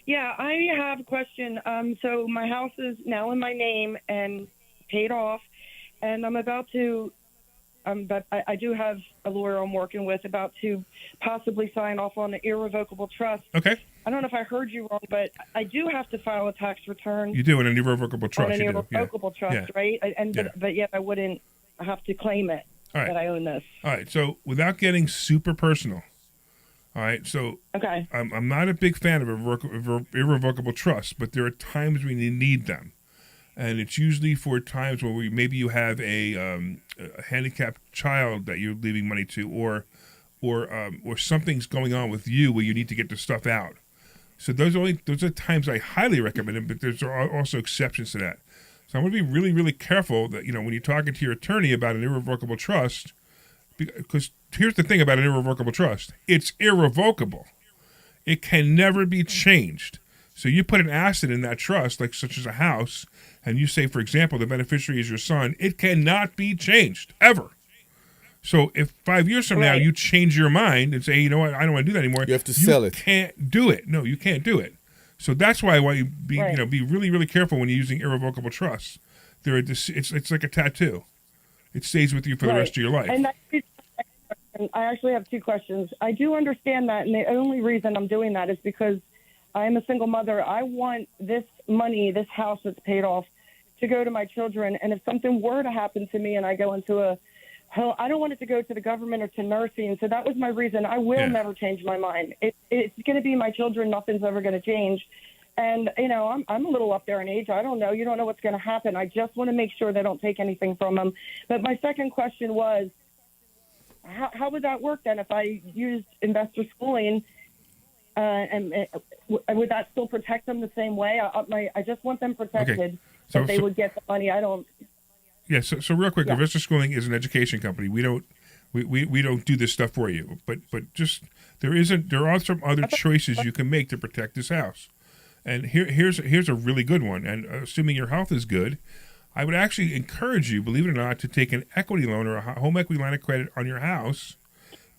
Yeah, I have a question. So my house is now in my name and paid off, and I'm about to. But I do have a lawyer I'm working with about to possibly sign off on an irrevocable trust. Okay. I don't know if I heard you wrong, but I do have to file a tax return You do an irrevocable trust. on an You do. Yeah. irrevocable trust, Yeah. right? Yeah. But yet I wouldn't have to claim it All right. that I own this. All right. So without getting super personal, all right. So Okay. I'm not a big fan of irrevocable trusts, but there are times when you need them, and it's usually for times where maybe you have a handicapped child that you're leaving money to, or something's going on with you where you need to get the stuff out. So those are times I highly recommend it, but there's also exceptions to that. So I'm going to be really, really careful that when you're talking to your attorney about an irrevocable trust, because here's the thing about an irrevocable trust: it's irrevocable. It can never be changed. So you put an asset in that trust, like such as a house, and you say, for example, the beneficiary is your son, it cannot be changed ever. So if 5 years from now Right. you change your mind and say, hey, you know what, I don't want to do that anymore, You have to sell it. You can't do it. No, you can't do it. So that's why you be Right. be really, really careful when you're using irrevocable trusts. It's like a tattoo. It stays with you for the Right. rest of your life. And I actually have two questions. I do understand that, and the only reason I'm doing that is because I am a single mother. I want this money, this house that's paid off, to go to my children. And if something were to happen to me and I go into a hell, I don't want it to go to the government or to nursing. So that was my reason. I will never change my mind. It's going to be my children. Nothing's ever going to change. And, I'm a little up there in age. I don't know. You don't know what's going to happen. I just want to make sure they don't take anything from them. But my second question was, how would that work then if I used investor schooling? And would that still protect them the same way? I just want them protected, Okay. So they would get the money. I don't. Yeah, so real quick, Yeah. Investor Schooling is an education company. We don't do this stuff for you, but just there are some other choices you can make to protect this house. And here's a really good one. And assuming your health is good, I would actually encourage you, believe it or not, to take an equity loan or a home equity line of credit on your house,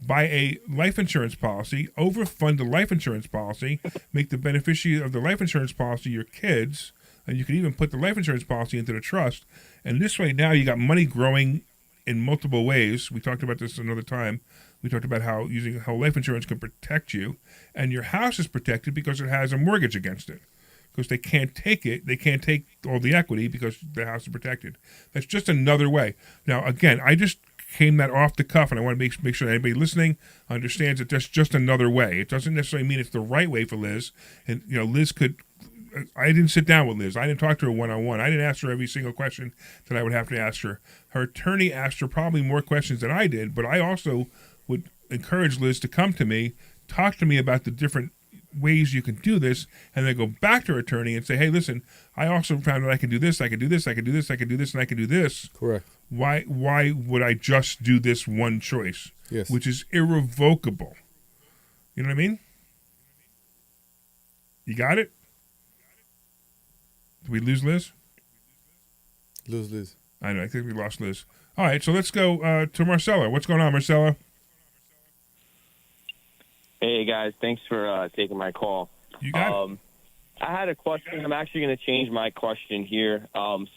buy a life insurance policy, overfund the life insurance policy, make the beneficiary of the life insurance policy your kids, and you can even put the life insurance policy into the trust. And this way, now you got money growing in multiple ways. We talked about this another time. We talked about how life insurance can protect you, and your house is protected because it has a mortgage against it. Because they can't take it, they can't take all the equity because the house is protected. That's just another way. Now, again, I just came that off the cuff, and I want to make sure that anybody listening understands that that's just another way. It doesn't necessarily mean it's the right way for Liz. And Liz could. I didn't sit down with Liz. I didn't talk to her one-on-one. I didn't ask her every single question that I would have to ask her. Her attorney asked her probably more questions than I did, but I also would encourage Liz to come to me, talk to me about the different ways you can do this, and then go back to her attorney and say, hey, listen, I also found that I can do this, I can do this, I can do this, I can do this, and I can do this. Correct. Why would I just do this one choice? Yes. Which is irrevocable. You know what I mean? You got it? Did we lose Liz? Lose Liz. I know. I think we lost Liz. All right, so let's go to Marcella. What's going on, Marcella? Hey guys, thanks for taking my call. You got it. I had a question. I'm actually going to change my question here.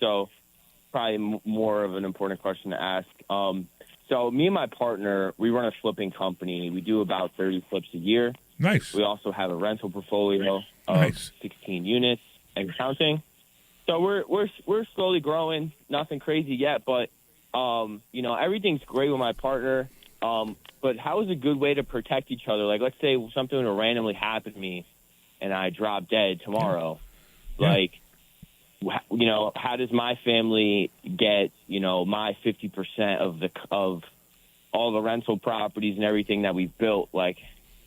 So probably more of an important question to ask. So me and my partner, we run a flipping company. We do about 30 flips a year. Nice. We also have a rental portfolio of 16 units and counting. So we're slowly growing. Nothing crazy yet, but everything's great with my partner. But how is a good way to protect each other? Like, let's say something will randomly happen to me and I drop dead tomorrow. Yeah. Like, how does my family get, my 50% of all the rental properties and everything that we've built? Like,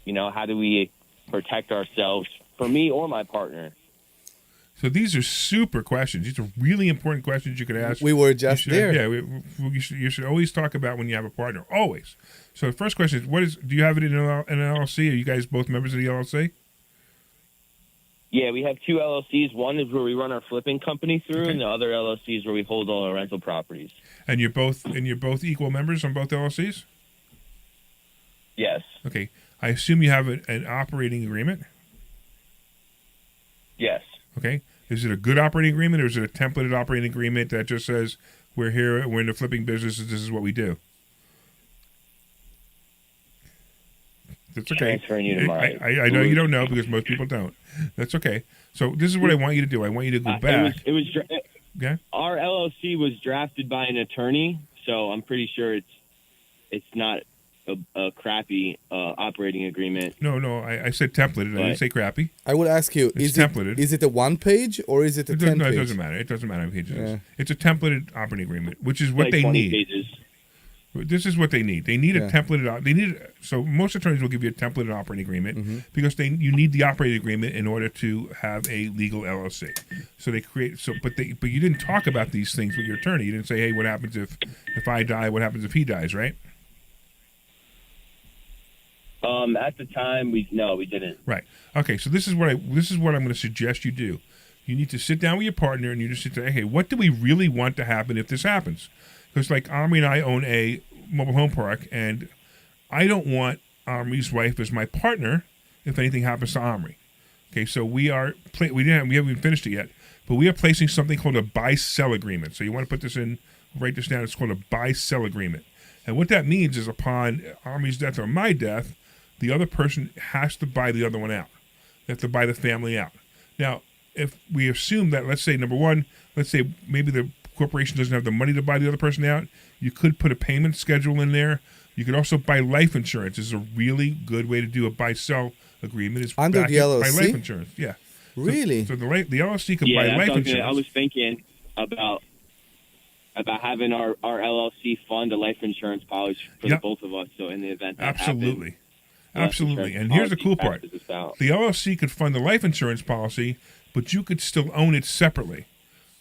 how do we protect ourselves, for me or my partner? So these are super questions. These are really important questions you could ask. We were just there. Yeah, you should always talk about when you have a partner. Always. So the first question is, do you have it in an LLC? Are you guys both members of the LLC? Yeah, we have two LLCs. One is where we run our flipping company through, and the other LLC is where we hold all our rental properties. And you're both equal members on both LLCs? Yes. Okay. I assume you have an operating agreement? Yes. Okay. Is it a good operating agreement, or is it a templated operating agreement that just says we're here, we're in the flipping business, this is what we do? That's okay. Transferring you to mine. I know you don't know because most people don't. That's okay. So this is what I want you to do. I want you to go back. Yeah. Our LLC was drafted by an attorney, so I'm pretty sure it's not a crappy operating agreement. No, I said templated. I didn't say crappy. I would ask you, It's templated. Is it a 1 page or is it a 10 No, page? it doesn't matter. It doesn't matter how many pages it is. Yeah. It's a templated operating agreement, which is what Like they 20 need. pages. This is what they need. They need a templated. So most attorneys will give you a templated operating agreement because you need the operating agreement in order to have a legal LLC. So they create. But you didn't talk about these things with your attorney. You didn't say, hey, what happens if I die? What happens if he dies? Right? At the time, we didn't. Right. Okay. So this is what I'm going to suggest you do. You need to sit down with your partner and you just say, hey, what do we really want to happen if this happens? Because like Omri and I own a mobile home park, and I don't want Omri's wife as my partner if anything happens to Omri. Okay, so we haven't even finished it yet, but we are placing something called a buy-sell agreement. So you want to put this in, write this down. It's called a buy-sell agreement, and what that means is upon Omri's death or my death, the other person has to buy the other one out. They have to buy the family out. Now, if we assume that, let's say number one, let's say maybe the corporation doesn't have the money to buy the other person out, you could put a payment schedule in there. You could also buy life insurance. This is a really good way to do a buy-sell agreement. Is under the LLC? Buy life insurance. Yeah. Really? So the LLC could buy life insurance. I was thinking about having our LLC fund a life insurance policy for the both of us. So in the event that happens, Absolutely. And here's the cool part. The LLC could fund the life insurance policy, but you could still own it separately.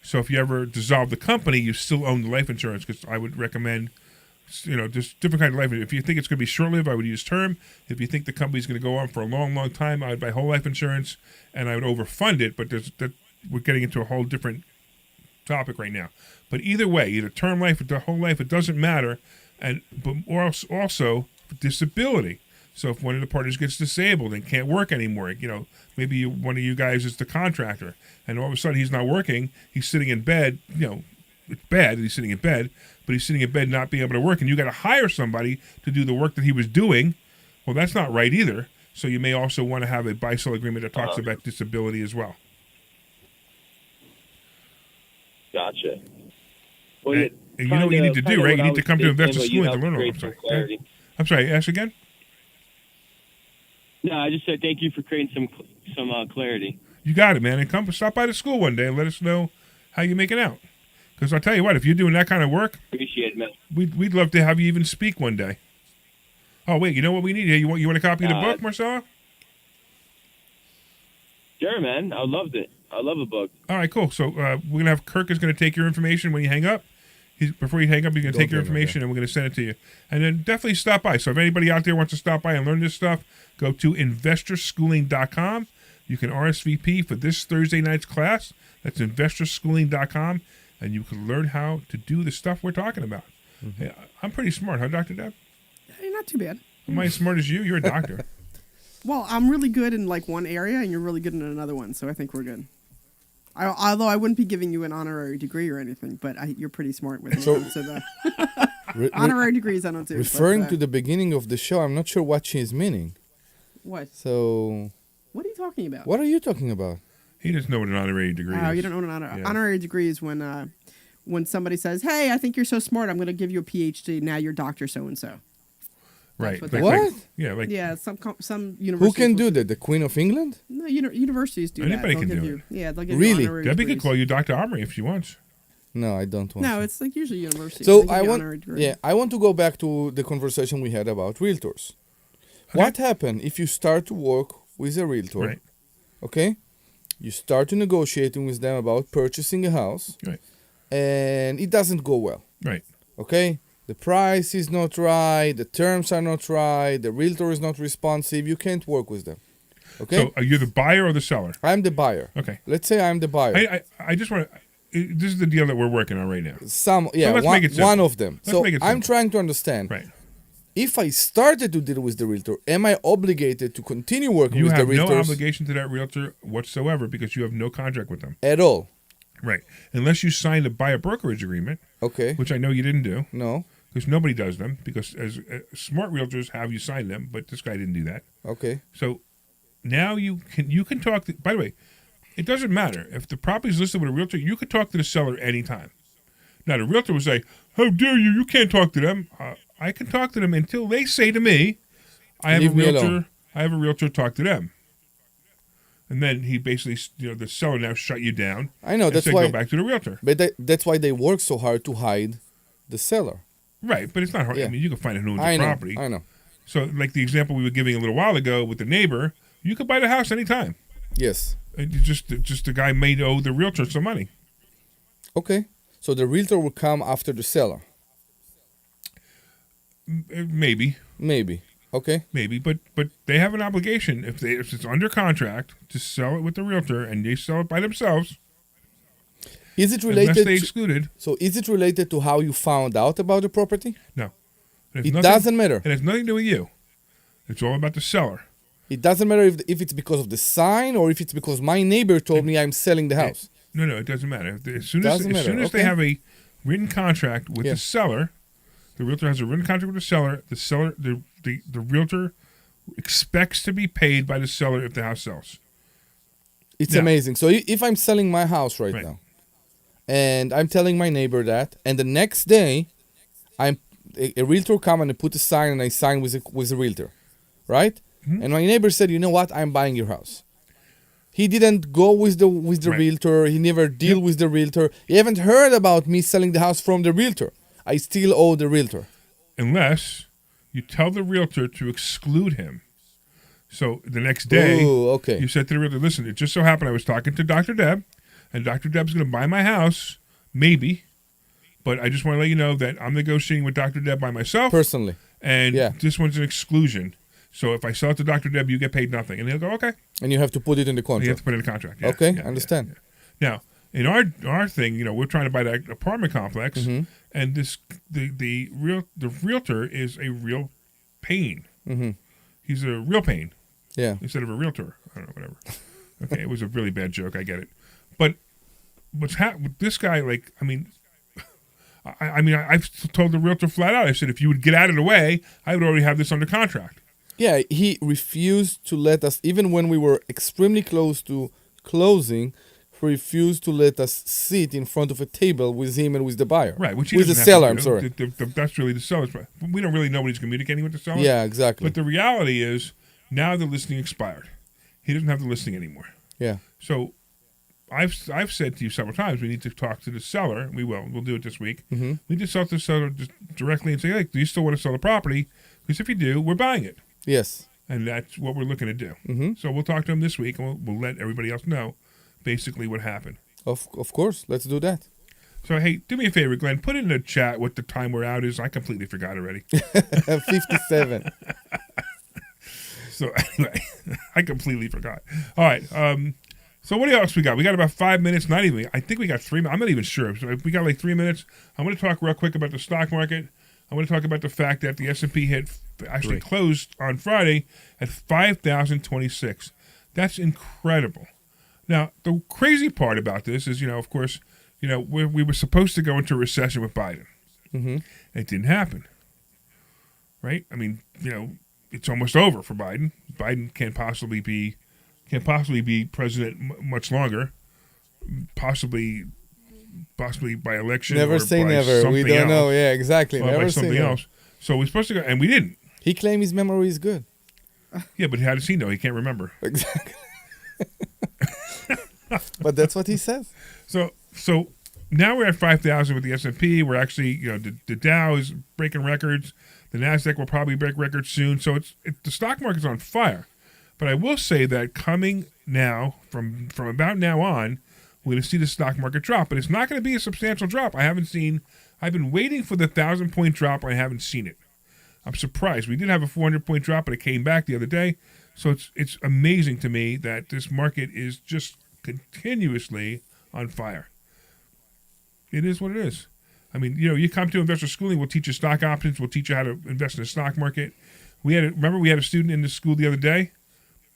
So if you ever dissolve the company, you still own the life insurance, because I would recommend, just different kind of life insurance. If you think it's going to be short-lived, I would use term. If you think the company's going to go on for a long, long time, I would buy whole life insurance, and I would overfund it. But we're getting into a whole different topic right now. But either way, either term life or the whole life, it doesn't matter. But also disability. So if one of the partners gets disabled and can't work anymore, maybe one of you guys is the contractor, and all of a sudden he's not working, he's sitting in bed, it's bad that he's sitting in bed, but he's sitting in bed not being able to work, and you got to hire somebody to do the work that he was doing. Well, that's not right either. So you may also want to have a buy-sell agreement that talks about disability as well. Gotcha. Well, and you know what you need to do, right? You need to come to Investor Schooling to learn all. I'm sorry, ask again? No, I just said thank you for creating some clarity. You got it, man. And stop by the school one day and let us know how you make it out. Because I'll tell you what, if you're doing that kind of work, appreciate it, man. We'd love to have you even speak one day. Oh wait, you know what we need? You want a copy of the book, Marcelo? Sure, man. I loved it. I love a book. All right, cool. So we're gonna have Kirk is gonna take your information when you hang up. Before you hang up, he's going to take your information and we're going to send it to you. And then definitely stop by. So if anybody out there wants to stop by and learn this stuff, go to investorschooling.com. You can RSVP for this Thursday night's class. That's investorschooling.com. And you can learn how to do the stuff we're talking about. Hey, I'm pretty smart, huh, Dr. Deb? Not too bad. Am I as smart as you? You're a doctor. Well, I'm really good in like one area, and you're really good in another one, so I think we're good. Although I wouldn't be giving you an honorary degree or anything, but you're pretty smart with it. So the honorary degrees I don't do. Referring to the beginning of the show, I'm not sure what she's meaning. What? So. What are you talking about? What are you talking about? He doesn't know what an honorary degree is. Oh, you don't know what an honorary degree is when somebody says, "Hey, I think you're so smart. I'm going to give you a PhD. Now you're Dr. So and so." Right. What? Some universities. Who can do that? The Queen of England? No, universities do Anybody that. can do it. Yeah, they'll give really? you honorary Debbie degrees. could call you Dr. Omri if she wants. No, I don't want. No, to. it's like usually universities. So I want to go back to the conversation we had about realtors. Okay. What happens if you start to work with a realtor? Right. Okay, you start to negotiating with them about purchasing a house, right, and it doesn't go well. Right. Okay. The price is not right, the terms are not right, the realtor is not responsive, you can't work with them. Okay? So are you the buyer or the seller? I'm the buyer. Okay. Let's say I'm the buyer. I just want to, this is the deal that we're working on right now. One of them. Let's make it I'm trying to understand. Right. If I started to deal with the realtor, am I obligated to continue working with the realtors? You have no obligation to that realtor whatsoever because you have no contract with them. At all. Right. Unless you signed a buyer brokerage agreement. Okay. Which I know you didn't do. No. Because nobody does them, because as smart realtors have you sign them, but this guy didn't do that. Okay. So now you can talk. By the way, it doesn't matter if the property is listed with a realtor. You could talk to the seller anytime. Now the realtor will say, "How dare you? You can't talk to them." I can talk to them until they say to me, "I have a realtor. I have a realtor. Talk to them." And then he basically, the seller now shut you down. I know that's why go back to the realtor. But that's why they work so hard to hide the seller. Right, but it's not hard. Yeah. I mean, you can find out who owns the property. I know. So, like the example we were giving a little while ago with the neighbor, you could buy the house anytime. Yes. Just the guy may owe the realtor some money. Okay. So the realtor will come after the seller. Maybe. Okay. Maybe, but they have an obligation if it's under contract to sell it with the realtor, and they sell it by themselves. Is it related? Unless they excluded. So is it related to how you found out about the property? No. It doesn't matter. It has nothing to do with you. It's all about the seller. It doesn't matter if it's because of the sign or if it's because my neighbor told me I'm selling the house. No, it doesn't matter. As soon as they have a written contract with the seller, the realtor has a written contract with the seller, the realtor expects to be paid by the seller if the house sells. It's amazing. So if I'm selling my house right now, and I'm telling my neighbor that, and the next day, a realtor come and I put a sign and I sign with a realtor, right? Mm-hmm. And my neighbor said, "You know what? I'm buying your house." He didn't go with the realtor. He never deal with the realtor. He haven't heard about me selling the house from the realtor. I still owe the realtor. Unless you tell the realtor to exclude him. So the next day, you said to the realtor, "Listen, it just so happened I was talking to Dr. Deb, and Dr. Deb's going to buy my house, maybe, but I just want to let you know that I'm negotiating with Dr. Deb by myself. Personally. And this one's an exclusion. So if I sell it to Dr. Deb, you get paid nothing." And he'll go, "Okay." And you have to put it in the contract. You have to put it in the contract. Okay, understand. Now, in our thing, we're trying to buy that apartment complex, and the realtor is a real pain. Mm-hmm. He's a real pain. Yeah. Instead of a realtor. I don't know, whatever. Okay, it was a really bad joke. I get it. But what's happened with this guy, I've told the realtor flat out, I said, if you would get out of the way, I would already have this under contract. Yeah, he refused to let us, even when we were extremely close to closing, he refused to let us sit in front of a table with him and with the buyer. Right, which he with the seller, I'm sorry. That's really the seller's part. We don't really know what he's communicating with the seller. Yeah, exactly. But the reality is, now the listing expired. He doesn't have the listing anymore. Yeah. So I've said to you several times, we need to talk to the seller. We'll do it this week. Mm-hmm. We need to talk to the seller just directly and say, "Hey, do you still want to sell the property? Because if you do, we're buying it." Yes. And that's what we're looking to do. Mm-hmm. So we'll talk to him this week, and we'll let everybody else know basically what happened. Of course. Let's do that. So, hey, do me a favor, Glenn. Put in the chat what the time we're out is. I completely forgot already. 57. So, anyway, I completely forgot. All right. So what else we got? We got about 5 minutes. Not even. I think we got 3 minutes. I'm not even sure. So if we got like 3 minutes, I'm going to talk real quick about the stock market. I want to talk about the fact that the S&P actually closed on Friday at 5,026. That's incredible. Now, the crazy part about this is, of course, we were supposed to go into a recession with Biden. Mm-hmm. It didn't happen, right? I mean, it's almost over for Biden. Biden can't possibly be president much longer. Possibly by election. Never or say by never. We don't else, know. Yeah, exactly. Or Never by say something never. else. So we're supposed to go, and we didn't. He claimed his memory is good. Yeah, but how does he know? He can't remember. Exactly. But that's what he says. So now we're at 5,000 with the S&P. We're actually, the Dow is breaking records. The Nasdaq will probably break records soon. So the stock market's on fire. But I will say that coming now, from about now on, we're going to see the stock market drop. But it's not going to be a substantial drop. I've been waiting for the 1,000-point drop. I haven't seen it. I'm surprised. We did have a 400-point drop, but it came back the other day. So it's amazing to me that this market is just continuously on fire. It is what it is. I mean, you come to investor schooling, we'll teach you stock options, we'll teach you how to invest in the stock market. Remember we had a student in the school the other day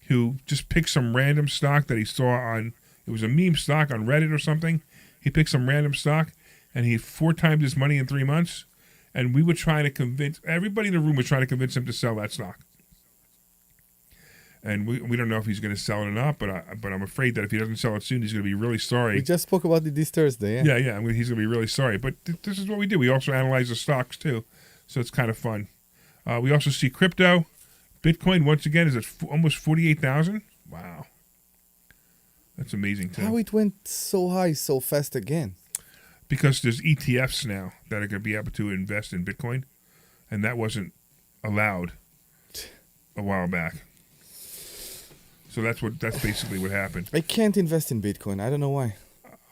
who just picked some random stock that he saw it was a meme stock on Reddit or something. He picked some random stock and he had 4 times his money in 3 months. And we were trying to convince, everybody in the room was trying to convince him to sell that stock. And we don't know if he's going to sell it or not, but I'm afraid that if he doesn't sell it soon, he's going to be really sorry. We just spoke about it this Thursday. Yeah. He's going to be really sorry. But this is what we do. We also analyze the stocks too, so it's kind of fun. We also see crypto. Bitcoin once again is at almost 48,000. Wow, that's amazing too. How it went so high so fast again? Because there's ETFs now that are going to be able to invest in Bitcoin, and that wasn't allowed a while back. So that's basically what happened. I can't invest in Bitcoin. I don't know why.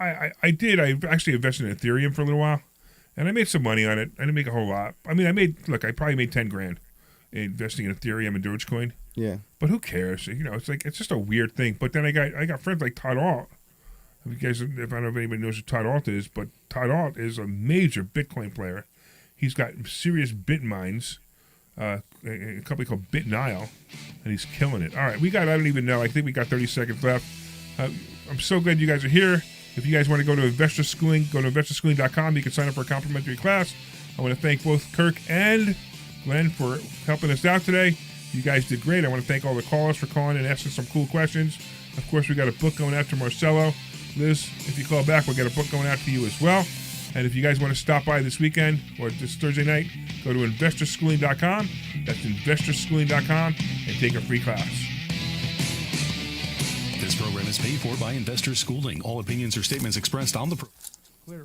I did. I actually invested in Ethereum for a little while, and I made some money on it. I didn't make a whole lot. I mean, I probably made $10,000 investing in Ethereum and Dogecoin. Yeah. But who cares? It's just a weird thing. But then I got friends like Todd Alt. If I don't know if anybody knows who Todd Alt is, but Todd Alt is a major Bitcoin player. He's got serious bit mines. A company called BitNile, and he's killing it. All right, I don't even know. I think we got 30 seconds left. I'm so glad you guys are here. If you guys want to go to Investor Schooling, go to investorschooling.com. You can sign up for a complimentary class. I want to thank both Kirk and Glenn for helping us out today. You guys did great. I want to thank all the callers for calling and asking some cool questions. Of course, we got a book going out to Marcelo. Liz, if you call back, we'll get a book going out to you as well. And if you guys want to stop by this weekend or this Thursday night, go to investorschooling.com. That's investorschooling.com and take a free class. This program is paid for by Investor Schooling. All opinions or statements expressed on the program.